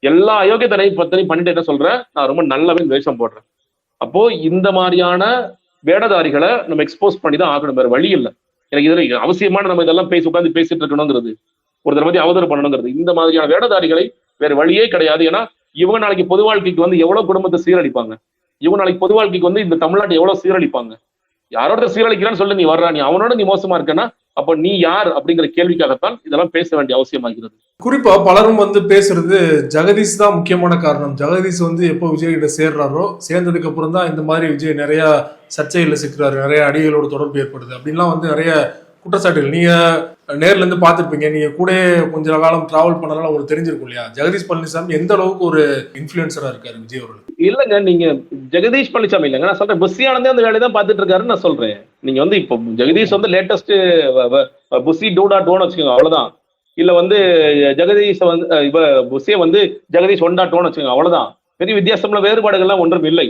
எல்லா அயோக்கியத்தனையும் பண்ணிட்டு என்ன சொல்ற, நான் ரொம்ப நல்லவன் வேஷம் போடுறேன். அப்போ இந்த மாதிரியான வேடதாரிகளை நம்ம எக்ஸ்போஸ் பண்ணி தான் ஆகணும். வேற வழி இல்லை. எனக்கு இதுல அவசியமான நம்ம இதெல்லாம் உட்காந்து பேசிட்டு இருக்கணுங்கிறது, ஒரு தடவை அவதூறு பண்ணணுங்கிறது, இந்த மாதிரியான வேடதாரிகளை வேற வழியே கிடையாது. ஏன்னா இவங்க நாளைக்கு பொது வாழ்க்கைக்கு வந்து எவ்வளவு குடும்பத்தை சீரழிப்பாங்க. இவங்க நாளைக்கு பொது வாழ்க்கைக்கு வந்து இந்த தமிழ்நாட்டை எவ்வளவு சீரழிப்பாங்க. யாரோட சீரழிக்கிறான்னு சொல்லி நீ வர்ற, நீ அவனோட நீ மோசமா இருக்கன்னா அப்ப நீ யார் அப்படிங்கிற கேள்விக்காகத்தான் இதெல்லாம் பேச வேண்டிய அவசியமாகிறது. குறிப்பா பலரும் வந்து பேசுறது ஜெகதீஷ் தான் முக்கியமான காரணம். ஜெகதீஷ் வந்து எப்போ விஜய் கிட்ட சேர்றாரோ சேர்ந்ததுக்கு அப்புறம் தான் இந்த மாதிரி விஜய் நிறைய சர்ச்சைகள்ல சிக்கிறாரு, நிறைய அடிகளோட தொடர்பு ஏற்படுது அப்படின்லாம் வந்து நிறைய குற்றச்சாட்டுகள் நீங்க நேர்ல இருந்து பார்த்துருப்பீங்க. நீங்க கூட கொஞ்ச காலம் டிராவல் பண்ணனால உங்களுக்கு தெரிஞ்சிருக்கும் இல்லையா, ஜெகதீஷ் பழனிசாமி எந்த அளவுக்கு ஒரு இன்ஃபுளுன்சரா இருக்காரு விஜய் அவர்கள்? இல்லங்க, நீங்க ஜெகதீஷ் பழனிசாமி இல்லைங்க, நான் சொல்றேன் புஷி ஆனந்தே அந்த வேலையை தான் பார்த்துட்டு இருக்காருன்னு நான் சொல்றேன். நீங்க வந்து இப்போ ஜெகதீஷ் வந்து லேட்டஸ்ட் புஷி 2.1 வச்சுக்கோங்க, அவ்வளவுதான். இல்ல வந்து ஜெகதீஷ் வந்து புஷியை வந்து ஜெகதீஷ் 1.1 வச்சுக்கோங்க, அவ்வளவுதான். பெரிய வித்தியாசம்ல வேறுபாடுகள்லாம் ஒன்றும் இல்லை.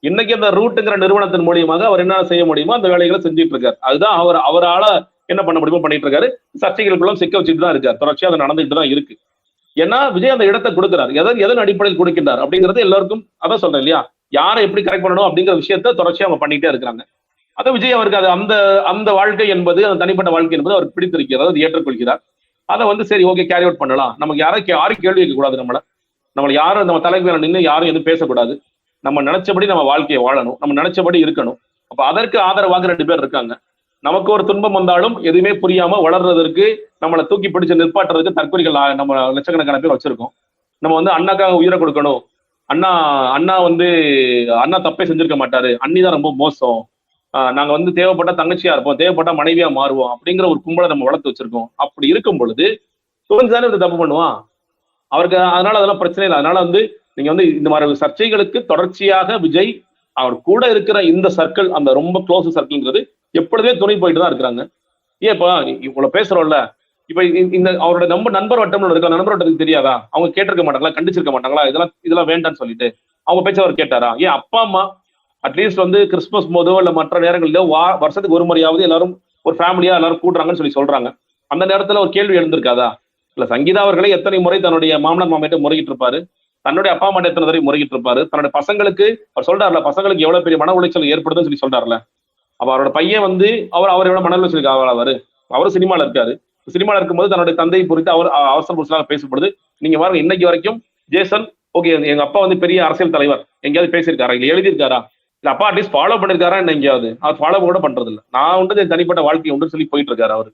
இன்னைக்கு அந்த ரூட்டுங்கிற நிறுவனத்தின் மூலியமாக அவர் என்ன செய்ய முடியுமோ அந்த வேலைகளை செஞ்சுட்டு இருக்காரு. அதுதான் அவரால என்ன பண்ண முடியுமோ பண்ணிட்டு இருக்காரு. சர்ச்சைகளுக்குள்ள சிக்க வச்சுட்டு தான் இருக்காரு. தொடர்ச்சியா அதை நடந்துட்டு தான் இருக்கு. ஏன்னா விஜய் அந்த இடத்தை கொடுக்கிறார். எதன் அடிப்படையில் கொடுக்கின்றார் அப்படிங்கிறது எல்லாருக்கும் அதான் சொல்றேன் இல்லையா, யாரை எப்படி கரெக்ட் பண்ணணும் அப்படிங்கிற விஷயத்த தொடர்ச்சியா அவங்க பண்ணிட்டே இருக்கிறாங்க. அதை விஜய் அவருக்கு அது அந்த அந்த வாழ்க்கை என்பது, அந்த தனிப்பட்ட வாழ்க்கை என்பது அவர் பிடித்திருக்கிறார், அது ஏற்றுக்கொள்கிறார். அதை வந்து சரி ஓகே கேரி அவுட் பண்ணலாம். நமக்கு யாரும் கேள்வி வைக்க கூடாது. நம்மளை யாரும் நம்ம தலைக்கு மேல நின்று யாரும் எதுவும் பேசக்கூடாது. நம்ம நினைச்சபடி நம்ம வாழ்க்கையை வாழணும், நம்ம நினைச்சபடி இருக்கணும். அப்ப அதற்கு ஆதரவாக 2 பேர் இருக்காங்க. நமக்கு ஒரு துன்பம் வந்தாலும் எதுவுமே புரியாம வளர்றதற்கு, நம்மளை தூக்கி பிடிச்சு நிற்பாட்டுறதுக்கு தற்கொலைகள் நம்ம லட்சக்கணக்கான பேர் வச்சிருக்கோம். நம்ம வந்து அண்ணாக்காக உயிரை கொடுக்கணும், அண்ணா வந்து அண்ணா தப்பே செஞ்சிருக்க மாட்டாரு, அண்ணி தான் ரொம்ப மோசம், நாங்க வந்து தேவைப்பட்ட தங்கச்சியா இருப்போம், தேவைப்பட்ட மனைவியா மாறுவோம் அப்படிங்கிற ஒரு கும்பலை நம்ம வளர்த்து வச்சிருக்கோம். அப்படி இருக்கும் பொழுது தானே இந்த தப்பு பண்ணுவான் அவருக்கு. அதனால அதெல்லாம் பிரச்சனை இல்லை. அதனால வந்து நீங்க வந்து இந்த மாதிரி சர்ச்சைகளுக்கு தொடர்ச்சியாக விஜய் அவர் கூட இருக்கிற இந்த சர்க்கிள், அந்த ரொம்ப க்ளோஸ் சர்க்கிள்ங்கிறது எப்பொழுதே துணை போயிட்டு தான் இருக்கிறாங்க. ஏப்பா இவ்வளவு பேசுறோம்ல, இப்ப இந்த அவரோட நண்பர் வட்டம் இருக்க, நண்பர் வட்டத்துக்கு தெரியாதா? அவங்க கேட்டிருக்க மாட்டாங்களா, கண்டிச்சிருக்க மாட்டாங்களா, இதெல்லாம் வேண்டான்னு சொல்லிட்டு அவங்க பேச்ச அவர் கேட்டாரா? ஏன் அப்பா அம்மா அட்லீஸ்ட் வந்து கிறிஸ்துமஸ் போதோ இல்ல மற்ற நேரங்களிலோ வருஷத்துக்கு ஒரு முறையாவது எல்லாரும் ஒரு ஃபேமிலியா எல்லாரும் கூடுறாங்கன்னு சொல்றாங்க. அந்த நேரத்துல ஒரு கேள்வி எழுந்திருக்காதா? இல்ல சங்கீதா அவர்களே எத்தனை முறை தன்னுடைய மாமனார் மாமியிட்ட முறையிட்டு இருப்பாரு, தன்னுடைய அப்பா அம்மா எத்தனை தடவை முறையிட்டு இருப்பாரு, தன்னுடைய பசங்களுக்கு அவர் சொல்றாருல, பசங்களுக்கு எவ்வளவு பெரிய மன உளைச்சல் ஏற்படுதுன்னு சொல்றாருல. அப்ப அவரோட பையன் வந்து அவர் எவ்வளவு மன உளைச்சல் அவரு சினிமால இருக்காரு. சினிமால இருக்கும்போது தன்னுடைய தந்தையை குறித்து அவர் அவசர புதுசாக பேசப்படுது. நீங்க பாருங்க, இன்னைக்கு வரைக்கும் ஜேசன் ஓகே எங்க அப்பா வந்து பெரிய அரசியல் தலைவர் எங்கேயாவது பேசியிருக்காரா, இல்ல எழுதியிருக்காரா, இல்ல அப்பா அட்லீஸ்ட் ஃபாலோ பண்ணிருக்காரா என்ன எங்கேயாவது? அவர் ஃபாலோ கூட பண்றது இல்லை. நான் உண்டு தனிப்பட்ட வாழ்க்கை உண்டு சொல்லி போயிட்டு இருக்காரு அவரு.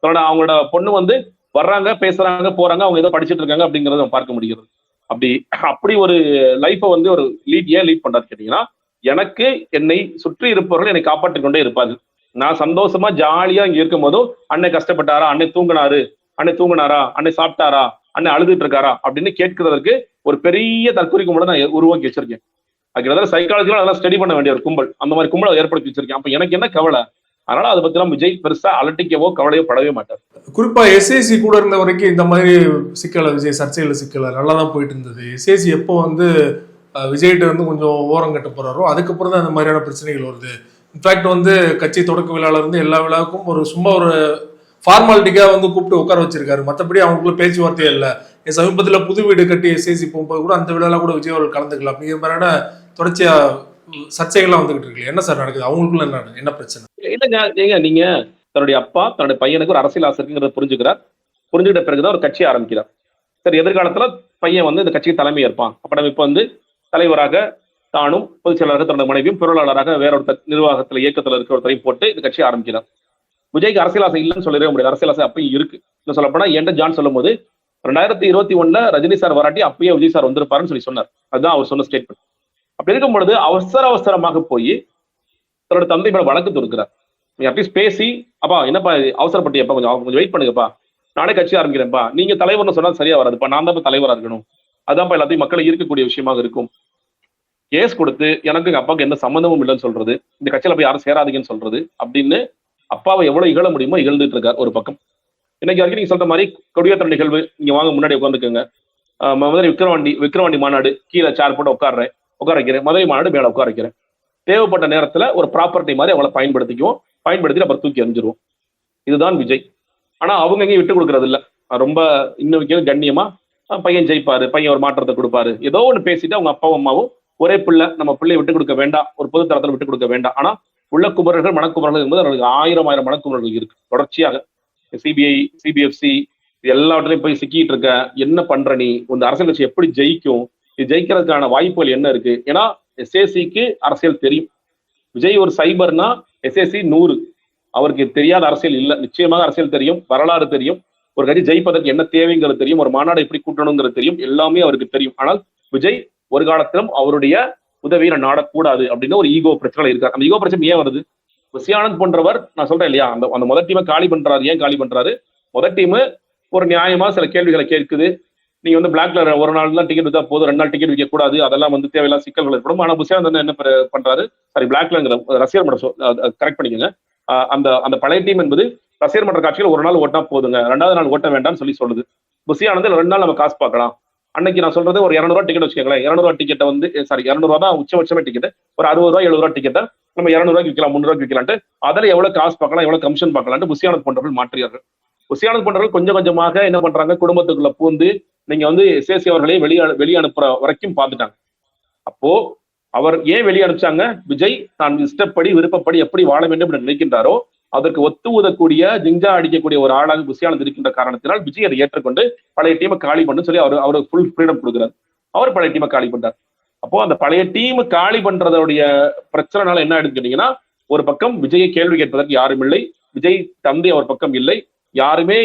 அவங்களோட பொண்ணு வந்து வர்றாங்க, பேசுறாங்க, போறாங்க, அவங்க ஏதோ படிச்சுட்டு இருக்காங்க அப்படிங்கறத நம்ம பார்க்க முடிகிறது. அப்படி ஒரு லைஃபை வந்து ஒரு லீட் பண்றாரு கேட்டீங்கன்னா, எனக்கு என்னை சுற்றி இருப்பவர்கள் என்னை காப்பாற்றிக் கொண்டே இருப்பார்கள். நான் சந்தோஷமா ஜாலியா இங்க இருக்கும் போதும் அன்னை கஷ்டப்பட்டாரா, அன்னை தூங்கினாரா, அன்னை சாப்பிட்டாரா, அன்னை அழுதுட்டு இருக்காரா அப்படின்னு கேட்கிறதுக்கு ஒரு பெரிய தற்கொலை கும்பலை நான் உருவாக்கி வச்சிருக்கேன். அதுக்கு சைக்காலஜிலாம் அதெல்லாம் ஸ்டடி பண்ண வேண்டிய ஒரு கும்பல், அந்த மாதிரி கும்பலை ஏற்படுத்தி வச்சிருக்கேன். அப்ப எனக்கு என்ன கவலை? அதனால அதை பத்தி விஜய் பெருசா அலட்டிக்கவோ கவலையோ படவே மாட்டார். குறிப்பா எஸ்ஐசி கூட இருந்த வரைக்கும் இந்த மாதிரி சிக்கல விஜய் சர்ச்சையில சிக்கல நல்லா தான் போயிட்டு இருந்தது. எஸ்ஐசி எப்போ வந்து விஜய்கிட்ட வந்து கொஞ்சம் ஓரம் கட்ட போறாரோ அதுக்கப்புறம் தான் இந்த மாதிரியான பிரச்சனைகள் வருது. இன்ஃபேக்ட் வந்து கட்சி தொடக்க விழால இருந்து எல்லா விழாவுக்கும் சும்மா ஒரு ஃபார்மாலிட்டிக்காக வந்து கூப்பிட்டு உட்கார வச்சிருக்காரு. மற்றபடி அவங்களுக்குள்ள பேச்சுவார்த்தையே இல்லை. சமீபத்துல புது வீடு கட்டி எஸ்ஐசி போகும்போது கூட அந்த விழால கூட விஜய் அவர்கள் கலந்துக்கலாம் அப்படிங்கிற மாதிரியான தொடர்ச்சியா சர்ச்சைகள்லாம் வந்துகிட்டு இருக்கு. என்ன சார் நடக்குது அவங்களுக்குள்ள? என்ன பிரச்சனை? இல்லைங்க, நீங்க தன்னுடைய அப்பா தன்னுடைய பையனுக்கு ஒரு அரசியல் ஆசை இருக்குங்கிறத புரிஞ்சுக்கிட்ட பிறகுதான் ஒரு கட்சி ஆரம்பிக்கிறார். சரி, எதிர்காலத்துல பையன் வந்து இந்த கட்சிக்கு தலைமை ஏற்பான். அப்ப நம்ம இப்ப வந்து தலைவராக தானும் பொதுச் செயலாளராக தன்னுடைய மனைவியும் பொருளாளராக வேற ஒரு நிர்வாகத்துல இயக்கத்துல இருக்கிற ஒருத்தரையும் போட்டு இந்த கட்சி ஆரம்பிக்கிறார். விஜய்க்கு அரசியல் ஆசை இல்லைன்னு சொல்லவே முடியாது. அரசியல் ஆசை அப்பயும் இருக்கு. இன்னும் சொல்லப்போனா என்கிட்ட ஜான் சொல்லும் போது 2021 ரஜினி சார் வராட்டி அப்பயே விஜய் சார் வந்திருப்பாருன்னு சொன்னார். அதுதான் அவர் சொன்ன ஸ்டேட்மெண்ட். அப்படி இருக்கும் பொழுது அவசரமாக போய் தன்னோட தந்தை மேல வழக்கு தொடுக்கிறார். நீங்க அட்லீஸ்ட் பேசி, அப்பா என்னப்பா அவசரப்பட்டியப்பா, கொஞ்சம் வெயிட் பண்ணுங்கப்பா, நானே கட்சி ஆரம்பிக்கிறேன்ப்பா, நீங்க தலைவர்னு சொன்னா சரியா வராதுப்பா, நான் தான் தலைவரா இருக்கணும், அதான்ப்பா எல்லாத்தையும் மக்களை ஈர்க்கக்கூடிய விஷயமாக இருக்கும். கேஸ் கொடுத்து எனக்கு எங்க அப்பாவுக்கு எந்த சம்மந்தமும் இல்லைன்னு சொல்றது, இந்த கட்சியில போய் யாரும் சேராதீங்கன்னு சொல்றது அப்படின்னு அப்பாவை எவ்வளவு இகழ முடியுமோ இகழ்ந்துட்டு இருக்கார் ஒரு பக்கம். இன்னைக்கு வரைக்கும் நீங்க சொல்ற மாதிரி கொடியேற்ற நிகழ்வு, நீங்க வாங்க முன்னாடி உட்காந்துக்கோங்க, மதுரை விக்கிரவாண்டி மாநாடு, கீழே சேர் போட்டு உட்கார வைக்கிறேன், மதுரை மாநாடு மேல உட்கார வைக்கிறேன், தேவைப்பட்ட நேரத்துல ஒரு ப்ராப்பர்ட்டி மாதிரி அவளை பயன்படுத்திட்டு அப்புறம் தூக்கி எறிஞ்சிருவோம். இதுதான் விஜய். ஆனா அவங்க எங்கேயும் விட்டு கொடுக்கறது இல்ல. ரொம்ப இன்னும் கண்ணியமா பையன் ஜெயிப்பாரு, பையன் ஒரு மாற்றத்தை கொடுப்பாரு, ஏதோ ஒண்ணு பேசிட்டு அவங்க அப்பாவும் அம்மாவும் ஒரே பிள்ளை, நம்ம பிள்ளையை விட்டு கொடுக்க வேண்டாம், ஒரு பொது தரத்துல விட்டு கொடுக்க வேண்டாம். ஆனா உள்ள குமரர்கள் மனக்குமரர்கள் என்பது அவர்களுக்கு ஆயிரம் மனக்குமரர்கள் இருக்கு. தொடர்ச்சியாக சிபிஐ, சிபிஎஃப்சி எல்லாவற்றிலையும் போய் சிக்கிட்டு இருக்க, என்ன பண்ற நீ, இந்த அரசியல் கட்சி எப்படி ஜெயிக்கும், இது ஜெயிக்கிறதுக்கான வாய்ப்புகள் என்ன இருக்கு? ஏன்னா எஸ்ஏசிக்கு அரசியல் தெரியும். விஜய் ஒரு சைபர்னா எஸ்ஏசி 100. அவருக்கு தெரியாத அரசியல் இல்ல. நிச்சயமாக அரசியல் தெரியும், வரலாறு தெரியும், ஒரு கட்சி ஜெயிப்பதற்கு என்ன தேவைங்கிறது தெரியும், ஒரு மாநாடு எப்படி கூட்டணுங்கிறது தெரியும், எல்லாமே அவருக்கு தெரியும். ஆனால் விஜய் ஒரு காலத்திலும் அவருடைய உதவியை நாடக்கூடாது அப்படின்னு ஒரு ஈகோ பிரச்சனை இருக்காரு. அந்த ஈகோ பிரச்சனை ஏன் வருது? புசியானந்த் போன்றவர், நான் சொல்றேன் இல்லையா, அந்த முதல் டீமை காலி பண்றாரு. ஏன் காலி பண்றாரு? முதல் டீம் ஒரு நியாயமா சில கேள்விகளை கேட்குது. நீங்க வந்து பிளாக்ல ஒரு நாள் தான் டிக்கெட் வித்தா போதும், 2 நாள் டிக்கெட் விற்க கூடாது, அதெல்லாம் வந்து தேவையில்லாத சிக்கல்கள் ஏற்படும். ஆனா புசியானந்த் என்ன பண்றாரு? சாரி, பிளாக்லங்கிற ரசிகர் மன்றம் கரெக்ட் பண்ணிக்கோங்க. அந்த பழைய டீம் என்பது ரசிகர் மன்ற காட்சிகள் ஒரு நாள் ஓட்டா போதுங்க, 2வது நாள் ஓட்ட வேண்டாம்னு சொல்லுது. புசியானந்த் 2 நாள் நம்ம காசு பார்க்கலாம். அன்னைக்கு நான் சொல்றது ஒரு 200 ரூபா டிக்கெட் வச்சுக்கோங்களேன். 200 ரூபா டிக்கெட்டை வந்து 200 ரூபா தான் உச்சபட்சமே டிக்கெட். ஒரு 60 ரூபா 70 ரூபா டிக்கெட்டை நம்ம 200 ரூபாய்க்கு விற்கலாம், 300 ரூபாய்க்கு விற்கலான்ட்டு அதில் எவ்வளவு காசு பார்க்கலாம், எவ்வளவு கமிஷன் பார்க்கலான்ட்டு புசியானந்த் போன்றவர்கள் மாற்றியார்கள். புசியானந்த் போன்றவர்கள் கொஞ்சம் கொஞ்சமாக என்ன பண்றாங்க, குடும்பத்துக்குள்ள பூந்து நீங்க வந்து எஸ்ஏசி அவர்களே வெளியே அனுப்புற வரைக்கும் பார்த்துட்டாங்க. அப்போ அவர் ஏன் வெளியே அனுப்பிச்சாங்க? விஜய் தான் இஷ்டப்படி விருப்பப்படி எப்படி வாழ வேண்டும் என்று நினைக்கின்றாரோ அதற்கு ஒத்து ஊதக்கூடிய ஜிஞ்சா அடிக்கக்கூடிய ஒரு ஆளாக புசியானந்த் இருக்கின்ற காரணத்தினால் விஜய் அதை ஏற்றுக்கொண்டு பழைய டீமை காலி பண்ணு சொல்லி அவருக்கு ஃபுல் ஃப்ரீடம் கொடுக்குறாரு. அவர் பழைய டீமை காலி பண்றார். அப்போ அந்த பழைய டீம் காலி பண்றதோடைய பிரச்சனைனால என்ன ஆயிடுன்னு கேட்டீங்கன்னா, ஒரு பக்கம் விஜயை கேள்வி கேட்பதற்கு யாரும் இல்லை, விஜய் தந்தை அவர் பக்கம் இல்லை, யாருமே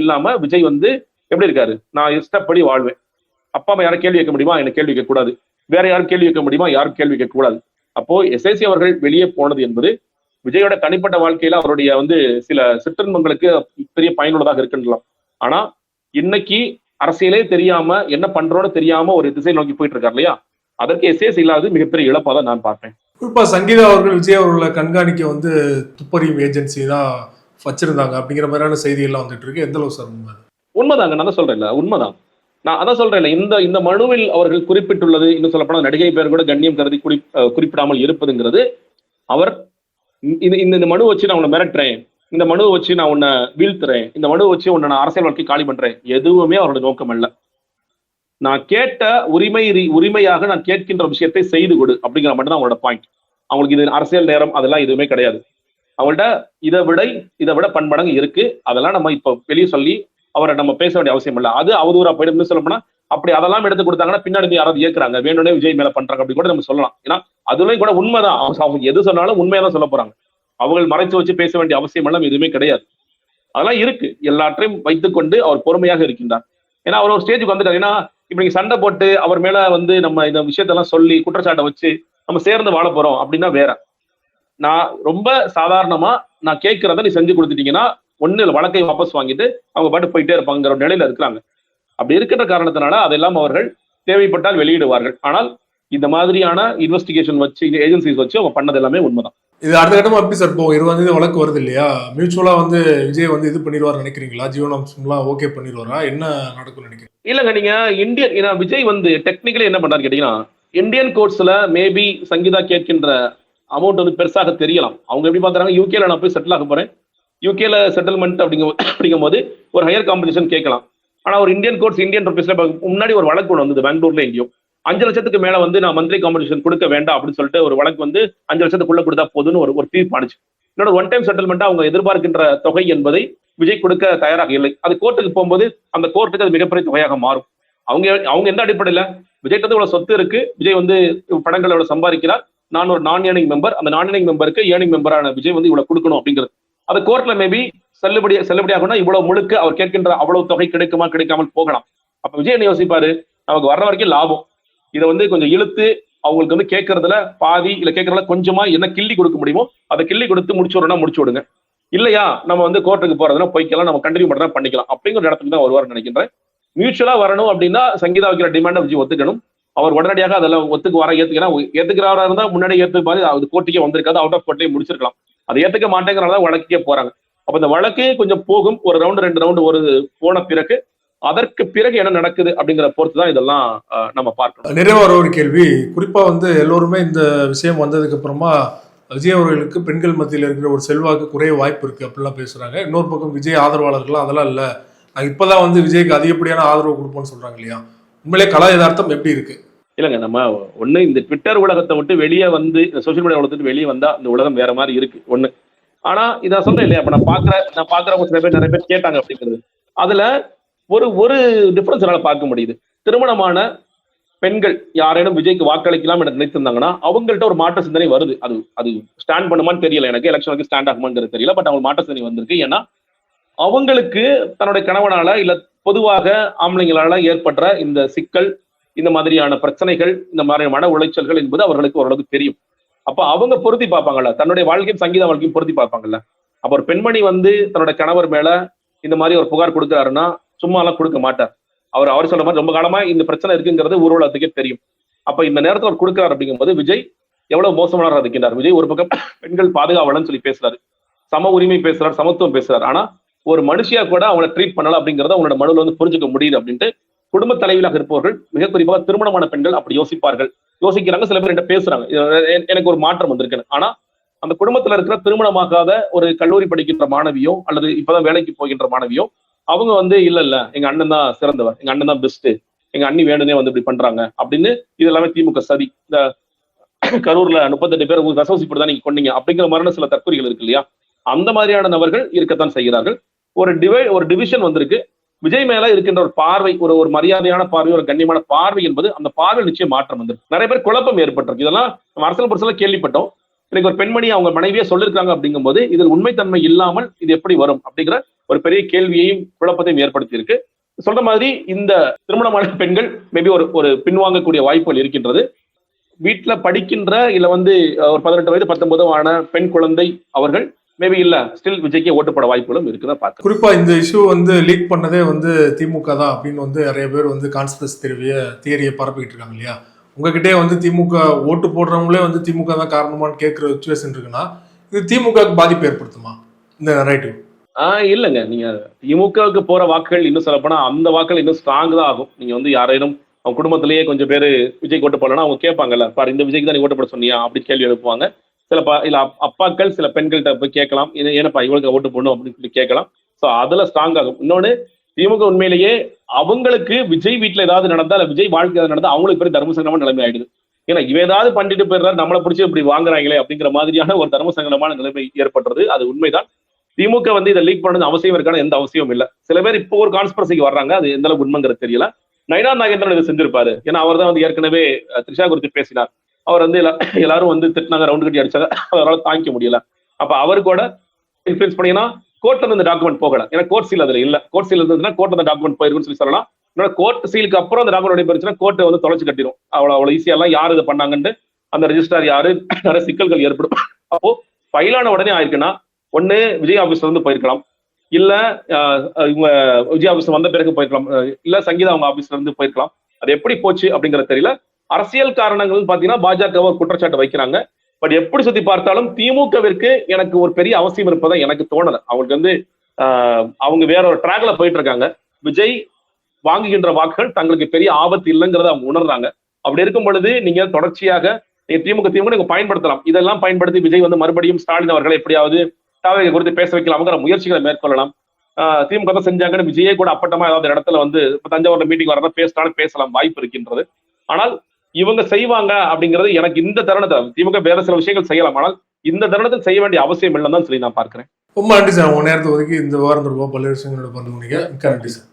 இல்லாம விஜய் வந்து எப்படி இருக்காரு, நான் இஷ்டப்படி வாழ்வேன், அப்பா அம்மா யாரும் கேள்வி கேட்க முடியுமா, எனக்கு கேள்வி கேட்க கூடாது, வேற யாரும் கேள்வி கேட்க முடியுமா, யாரும் கேள்வி கேட்க கூடாது. அப்போ எஸ்ஐசி அவர்கள் வெளியே போனது என்பது விஜயோட தனிப்பட்ட வாழ்க்கையில அவருடைய வந்து சில சிற்றின்பங்களுக்கு பெரிய பயனுள்ளதாக இருக்குன்றலாம். ஆனா இன்னைக்கு அரசியலே தெரியாம என்ன பண்றோன்னு தெரியாம ஒரு திசை நோக்கி போயிட்டு இருக்காரு இல்லையா, அதற்கு எஸ்ஏசி இல்லாத மிகப்பெரிய இழப்பா தான் நான் பார்ப்பேன். குறிப்பா சங்கீதா அவர்கள் விஜய் அவர்களை கண்காணிக்க வந்து துப்பறியும் ஏஜென்சி தான் வச்சிருந்தாங்க அப்படிங்கிற மாதிரியான செய்தி எல்லாம் வந்துட்டு இருக்கு. எந்த அளவு சார் உண்மை? உண்மைதாங்க, நான் தான் சொல்றேன், உண்மைதான். நான் அதான் சொல்றேன், இந்த மனுவில் அவர்கள் குறிப்பிட்டுள்ளது, இன்னும் சொல்லப்போனா நடிகை பேர் கூட கண்ணியம் கருதி குறிப்பிடாமல் இருப்பதுங்கிறது, அவர் இந்த மனு வச்சு நான் உன்னை மிரட்டுறேன், இந்த மனுவை வச்சு நான் உன்னை வீழ்த்துறேன், இந்த மனுவை வச்சு உன்னை நான் அரசியல் வாழ்க்கை காலி பண்றேன், எதுவுமே அவரோட நோக்கம் அல்ல. நான் கேட்ட உரிமையாக நான் கேட்கின்ற விஷயத்தை செய்து கொடு அப்படிங்கிற மட்டும் தான் அவங்களோட பாயிண்ட். அவங்களுக்கு இது அரசியல் நேரம் அதெல்லாம் எதுவுமே கிடையாது. அவங்கள்ட்ட இதை விட பன்மடங்கு இருக்கு. அதெல்லாம் நம்ம இப்ப வெளியே சொல்லி அவரை நம்ம பேச வேண்டிய அவசியம் இல்லை. அது அவதூறா போயிடும் சொல்ல போனா, அப்படி அதெல்லாம் எடுத்து கொடுத்தாங்கன்னா பின்னாடி யாராவது ஏற்கிறாங்க, வேணும்னே விஜய் மேல பண்றாங்க அப்படி கூட நம்ம சொல்லலாம். ஏன்னா அதுலயும் கூட உண்மைதான், அவங்க எது சொன்னாலும் உண்மையா சொல்ல போறாங்க. அவங்க மறைச்சு வச்சு பேச வேண்டிய அவசியம் எல்லாம் எதுவுமே கிடையாது. அதெல்லாம் இருக்கு. எல்லாற்றையும் வைத்துக்கொண்டு அவர் பொறுமையாக இருக்கின்றார். ஏன்னா அவர் ஒரு ஸ்டேஜுக்கு வந்துட்டார். ஏன்னா இப்ப நீங்க சண்டை போட்டு அவர் மேல வந்து நம்ம இந்த விஷயத்தெல்லாம் சொல்லி குற்றச்சாட்டை வச்சு நம்ம சேர்ந்து வாழ போறோம் அப்படின்னா வேற. நான் ரொம்ப சாதாரணமா நான் கேட்கிறத நீ செஞ்சு கொடுத்துட்டீங்கன்னா ஒண்ணு இல்லை, வழக்கை வாபஸ் வாங்கிட்டு அவங்க பாட்டு போயிட்டே இருப்பாங்கிற ஒரு நிலையில இருக்கிறாங்க. அப்படி இருக்கிற காரணத்தினால அதெல்லாம் அவர்கள் தேவைப்பட்டால் வெளியிடுவார்கள். ஆனால் இந்த மாதிரியான இன்வெஸ்டிகேஷன் வச்சு ஏஜென்சிஸ் வச்சு அவங்க பண்ணது எல்லாமே உண்மைதான். இது அடுத்த கட்டமா எப்படி சார் இப்போ 20 வழக்கு வருது இல்லையா, மியூச்சுவலா வந்து விஜய் வந்து இது பண்ணிடுவார் நினைக்கிறீங்களா? ஜீவனாம்சம்லாம் ஓகே பண்ணிடுவாரா? என்ன நடக்கும் நினைக்கிறீங்க? இல்லங்க, நீங்க விஜய் வந்து டெக்னிக்கலி என்ன பண்றாரு கேட்டீங்கன்னா, இந்தியன் கோர்ட்ஸ்ல மேபி சங்கீதா கேட்கின்ற அமௌண்ட் வந்து பெருசாக தெரியலாம். அவங்க எப்படி பாக்குறாங்க, யூகேல நான் போய் செட்டில் ஆக போறேன், யூகேல செட்டில்மெண்ட் அப்படிங்கும் போது ஒரு ஹையர் காம்படிஷன் கேட்கலாம். ஆனா ஒரு இந்தியன் கோர்ட்ஸ் இந்தியன் ருபீஸ்ல முன்னாடி ஒரு வழக்கு ஒன்று வந்தது பெங்களூர்ல எங்கேயும், 5 லட்சத்துக்கு மேல வந்து நான் மந்த்லி காம்படிஷன் கொடுக்க வேண்டாம் அப்படின்னு சொல்லிட்டு ஒரு வழக்கு வந்து 5 லட்சத்துக்குள்ள கொடுத்தா போதுன்னு ஒரு தீர்ப்பு ஆனிச்சு. இன்னொரு ஒன் டைம் செட்டில்மெண்ட் அவங்க எதிர்பார்க்கின்ற தொகை என்பதை விஜய் கொடுக்க தயாராக இல்லை. அது கோர்ட்டுக்கு போகும்போது அந்த கோர்ட்டுக்கு அது மிகப்பெரிய தொகையாக மாறும். அவங்க எந்த அடிப்படையில விஜய் வந்து இவ்வளவு சொத்து இருக்கு, விஜய் வந்து படங்கள் எவ்வளவு சம்பாதிக்கிறார், நான் ஒரு நான் ஏர்னிங் மெம்பர், அந்த நான் ஏர்னிங் மெம்பருக்கு ஏர்னிங் மெம்பரான விஜய் வந்து இவ்வளவு கொடுக்கணும் அப்படிங்கிறது அது கோர்ட்ல மேபி செல்லுபடியாகனா இவ்வளவு முழுக்க அவர் கேட்கின்ற அவ்வளவு தொகை கிடைக்காமல் போகலாம். அப்ப விஜய் என்ன யோசிப்பாரு, நமக்கு வர்ற வரைக்கும் லாபம், இதை வந்து கொஞ்சம் இழுத்து அவங்களுக்கு வந்து கேட்கறதுல பாதி இல்ல கேட்கறதுல கொஞ்சமா என்ன கிள்ளி கொடுக்க முடியுமோ அதை கிள்ளி கொடுத்து முடிச்சு விடணும், முடிச்சு விடுங்க. இல்லையா நம்ம வந்து கோர்ட்டுக்கு போறதுனா போய்க்கலாம், நம்ம கண்டினியூ பண்றதா பண்ணிக்கலாம் அப்படிங்கிற இடத்துக்கு தான் வருவார் நினைக்கின்றேன். மியூச்சுவலா வரணும் அப்படின்னா சங்கீதா வைக்கிற டிமாண்ட் விஜய் ஒத்துக்கணும். அவர் உடனடியாக அதெல்லாம் ஒத்துக்கு வர ஏத்துக்கிறவரா இருந்தா முன்னாடி ஏத்துப்பாரு, அது கோர்ட்டுக்கே வந்திருக்காது, அவுட் ஆஃப் கோர்ட்லயே முடிச்சிருக்கலாம். அதை ஏத்துக்க மாட்டேங்கிறனால வழக்கே போறாங்க. அப்ப இந்த வழக்கு கொஞ்சம் போகும், ஒரு ரவுண்டு 2 ரவுண்டு ஒரு போன பிறகு அதற்கு பிறகு என்ன நடக்குது அப்படிங்கிற பொறுத்து தான் இதெல்லாம் நம்ம பார்க்கணும். நிறைவான ஒரு கேள்வி, குறிப்பா வந்து எல்லோருமே இந்த விஷயம் வந்ததுக்கு அப்புறமா விஜய் அவர்களுக்கு பெண்கள் மத்தியில் இருக்கிற ஒரு செல்வாக்கு குறைய வாய்ப்பு இருக்கு அப்படிலாம் பேசுறாங்க. இன்னொரு பக்கம் விஜய் ஆதரவாளர்கள் அதெல்லாம் இல்ல, நாங்க இப்பதான் வந்து விஜய்க்கு அதிகப்படியான ஆதரவு கொடுப்போம்னு சொல்றாங்க இல்லையா? உண்மையிலே கலா யதார்த்தம் எப்படி இருக்கு? இல்லைங்க, நம்ம ஒண்ணு இந்த ட்விட்டர் உலகத்தை விட்டு வெளியே வந்து இந்த சோசியல் மீடியா உலகத்தை வெளியே வந்தா இந்த உலகம் வேற மாதிரி இருக்கு ஒண்ணு. ஆனா இதை சொல்றேன் இல்லையா, அப்ப நான் பாக்குறவங்க சில பேர் நிறைய பேர் கேட்டாங்க அப்படிங்கிறது, அதுல ஒரு ஒரு டிஃபரன்ஸ் என்னால பார்க்க முடியுது. திருமணமான பெண்கள் யாரேனும் விஜய்க்கு வாக்களிக்கலாம் என்று நினைத்திருந்தாங்கன்னா அவங்கள்ட்ட ஒரு மாற்ற சிந்தனை வருது. அது அது ஸ்டாண்ட் பண்ணுமான்னு தெரியல, எனக்கு எலெக்ஷனுக்கு ஸ்டாண்ட் ஆகுமான்னு தெரியல, பட் அவங்க மாற்ற சிந்தனை வந்திருக்கு. ஏன்னா அவங்களுக்கு தன்னுடைய கணவனால இல்ல பொதுவாக ஆம்பளைங்களால ஏற்படுற இந்த சிக்கல், இந்த மாதிரியான பிரச்சனைகள், இந்த மாதிரி மன உளைச்சல்கள் என்பது அவர்களுக்கு ஓரளவுக்கு தெரியும். அப்ப அவங்க பொருத்தி பார்ப்பாங்கல்ல, தன்னுடைய வாழ்க்கையும் சங்கீத வாழ்க்கையும் பொருத்தி பார்ப்பாங்கல்ல. அப்ப ஒரு பெண்மணி வந்து தன்னோட கணவர் மேல இந்த மாதிரி ஒரு புகார் கொடுக்குறாருன்னா சும்மா எல்லாம் கொடுக்க மாட்டார். அவர் சொல்ற மாதிரி ரொம்ப காலமா இந்த பிரச்சனை இருக்குங்கிறது ஊர்வலத்துக்கே தெரியும். அப்ப இந்த நேரத்தில் அவர் கொடுக்கிறார் அப்படிங்கும்போது விஜய் எவ்வளவு மோசமானவராக இருக்கின்றார். விஜய் ஒரு பக்கம் பெண்கள் பாதுகாவலன்னு சொல்லி பேசுறாரு, சம உரிமை பேசுறாரு, சமத்துவம் பேசுறாரு. ஆனா ஒரு மனுஷியா கூட அவனை ட்ரீட் பண்ணல அப்படிங்கறத அவனோட மனுவில் வந்து புரிஞ்சுக்க முடியுது அப்படின்ட்டு குடும்ப தலைவியாக இருப்பவர்கள், மிக குறிப்பாக திருமணமான பெண்கள் அப்படி யோசிப்பார்கள், யோசிக்கிறாங்க. சில பேர் என்கிட்ட பேசுறாங்க, எனக்கு ஒரு மாற்றம் வந்திருக்கு. ஆனா அந்த குடும்பத்துல இருக்கிற திருமணமாகாத ஒரு கல்லூரி படிக்கின்ற மாணவியோ அல்லது இப்பதான் வேலைக்கு போகின்ற மாணவியோ அவங்க வந்து இல்ல எங்க அண்ணன் தான் சிறந்தவர், எங்க அண்ணன் தான் பெஸ்ட், எங்க அண்ணி வேணுனே வந்து இப்படி பண்றாங்க அப்படின்னு, இது எல்லாமே திமுக சதி, இந்த கரூர்ல 38 பேர் விசவசிப்படி தான் நீங்க கொண்டீங்க அப்படிங்கிற மாதிரி சில தற்கொலைகள் இருக்கு இல்லையா, அந்த மாதிரியான நபர்கள் இருக்கத்தான் செய்கிறார்கள். ஒரு டிவிஷன் வந்திருக்கு. விஜய் மேல இருக்கின்ற ஒரு பார்வை, ஒரு மரியாதையான பார்வை, ஒரு கண்ணியமான பார்வை என்பது அந்த பார்வை நிச்சயம் மாற்றம் வந்திருக்கு. நிறைய பேர் குழப்பம் ஏற்பட்டிருக்கு. இதெல்லாம் நம்ம அரசியல் புரட்சியில கேள்விப்பட்டோம். இன்னைக்கு ஒரு பெண்மணி அவங்க மனைவியே சொல்லிருக்காங்க அப்படிங்கும்போது இதில் உண்மைத்தன்மை இல்லாமல் இது எப்படி வரும் அப்படிங்கிற ஒரு பெரிய கேள்வியையும் குழப்பத்தையும் ஏற்படுத்தி இருக்கு. சொல்ற மாதிரி இந்த திருமணமான பெண்கள் மேபி ஒரு பின்வாங்கக்கூடிய வாய்ப்புகள் இருக்கின்றது. வீட்டுல படிக்கின்ற இல்ல வந்து ஒரு 18 வயது 19 ஆன பெண் குழந்தை அவர்கள் மேபி இல்ல ஸ்டில் விஜய்க்கே ஓட்டுப்பட வாய்ப்புகளும் இருக்குதான் பார்க்க. குறிப்பா இந்த இஷ்யூ வந்து லீக் பண்ணதே வந்து திமுக தான் அப்படின்னு வந்து நிறைய பேர் வந்து கான்ஸ்பிரசி தியரியை பரப்பிக்கிட்டு இருக்காங்க இல்லையா? உங்ககிட்டே வந்து திமுக ஓட்டு போடுறவங்களே வந்து திமுக தான் காரணமானு கேட்கிற சிச்சுவேஷன் இருக்குன்னா இது திமுக பாதிப்பு ஏற்படுத்துமா இந்த நரேட்டிவ்? இல்லைங்க, நீங்க திமுகவுக்கு போற வாக்குகள் இன்னும் சொல்லப்போனா அந்த வாக்குகள் இன்னும் ஸ்ட்ராங் தான் ஆகும். நீங்க வந்து யாரேனும் அவங்க குடும்பத்திலேயே கொஞ்சம் பேர் விஜய்க்கு ஓட்டு போடலன்னா அவங்க கேட்பாங்கல்ல, பாரு இந்த விஜய்க்கு தான் நீ ஓட்டு போட சொன்னியா அப்படின்னு கேள்வி எழுப்புவாங்க. சில இல்ல அப்பாக்கள் சில பெண்கள்கிட்ட போய் கேட்கலாம், ஏன்னப்பா இவளுக்கு ஓட்டு போடணும் அப்படின்னு சொல்லி கேட்கலாம். ஸோ அதுல ஸ்ட்ராங் ஆகும். இன்னொன்னு, திமுக உண்மையிலேயே அவங்களுக்கு விஜய் வீட்டுல ஏதாவது நடந்தா இல்ல விஜய் வாழ்க்கை ஏதாவது நடந்தா அவங்களுக்கு பெரிய தர்மசங்கரமான நிலைமை ஆயிடுது. ஏன்னா இவ ஏதாவது பண்ணிட்டு போயிடுறாரு, நம்மளை பிடிச்சி இப்படி வாங்குறாங்களே அப்படிங்கிற மாதிரியான ஒரு தர்மசங்கரமான நிலைமை ஏற்படுறது. அது உண்மைதான். திமுக வந்து இதை லீக் பண்ணது அவசியம் இருக்கான எந்த அவசியமும் இல்லை. சில பேர் இப்போ ஒரு கான்ஸ்பிரசிக்கு வர்றாங்க, அது எந்த அளவுக்கு உண்மைங்கிறது தெரியல. நயினா நாகேந்திரன் இதை செஞ்சிருப்பாரு. ஏன்னா அவர் தான் வந்து ஏற்கனவே த்ரிஷா குறித்து பேசினார். அவர் வந்து எல்லாரும் வந்து திட்டினாங்க, ரவுண்டு கட்டி அடிச்சாங்க, அவரால் தாங்கிக்க முடியல. அப்ப அவரு கூட இன்ஃபுளுன்ஸ் பண்ணீங்கன்னா கோர்ட்ல இந்த டாக்குமெண்ட் போகல, ஏன்னா கோர்ட் சீல் அதுல இல்ல. கோர்ட் சீல் இருந்ததுன்னா கோர்ட் அந்த டாக்குமெண்ட் போயிருக்குன்னு சொல்லி சொல்லலாம். கோர்ட் சீலுக்கு அப்புறம் அந்த டாக்குமெண்ட் போயிருச்சுன்னா கோர்ட் வந்து தொலைச்சு கட்டிடும். அவ்வளவு ஈஸியா எல்லாம் யாரு இதை பண்ணாங்கன்ட்டு அந்த ரெஜிஸ்டார் யாரு நிறைய சிக்கல்கள் ஏற்படும். அப்போ ஃபைலான உடனே ஆயிருக்குன்னா ஒண்ணு விஜய் ஆபீஸ்ல இருந்து போயிருக்கலாம், இல்ல இவங்க விஜய் ஆபீஸ் வந்த பிறகு போயிருக்கலாம், இல்ல சங்கீதா அவங்க ஆபீஸ்ல இருந்து போயிருக்கலாம். அது எப்படி போச்சு அப்படிங்கறது தெரியல. அரசியல் காரணங்கள் பாத்தீங்கன்னா பாஜக குற்றச்சாட்டு வைக்கிறாங்க. பட் எப்படி சுத்தி பார்த்தாலும் திமுகவிற்கு எனக்கு ஒரு பெரிய அவசியம் இருப்பதா எனக்கு தோணல. அவங்களுக்கு வந்து அவங்க வேற ஒரு ட்ராக்ல போயிட்டு இருக்காங்க. விஜய் வாங்குகின்ற வாக்குகள் தங்களுக்கு பெரிய ஆபத்து இல்லைங்கிறத அவங்க உணர்றாங்க. அப்படி இருக்கும் பொழுது நீங்க தொடர்ச்சியாக திமுக நீங்க பயன்படுத்தலாம். இதெல்லாம் பயன்படுத்தி விஜய் வந்து மறுபடியும் ஸ்டாலின் அவர்களை எப்படியாவது தாவகை குறித்து பேச வைக்கலாம்ங்கிற முயற்சிகளை மேற்கொள்ளலாம். திமுக தான் செஞ்சாங்கன்னு விஜயே கூட அப்பட்டமா ஏதாவது இடத்துல வந்து தஞ்சாவூர்ல மீட்டிங் வரதான் பேசலாம், வாய்ப்பு இருக்கின்றது. ஆனால் இவங்க செய்வாங்க அப்படிங்கிறது எனக்கு இந்த தருணத்தில் திமுக வேற சில விஷயங்கள் செய்யலாம், ஆனால் இந்த தருணத்தில் செய்ய வேண்டிய அவசியம் இல்லைன்னு தான் சொல்லி நான் பார்க்கிறேன். ரொம்ப நன்றி சார், உங்க நேரத்தை ஒதுக்கி இந்த வாரம் பல்வேறு விஷயங்களோட பகிர்ந்து கொண்டீங்க. மிக்க நன்றி சார்.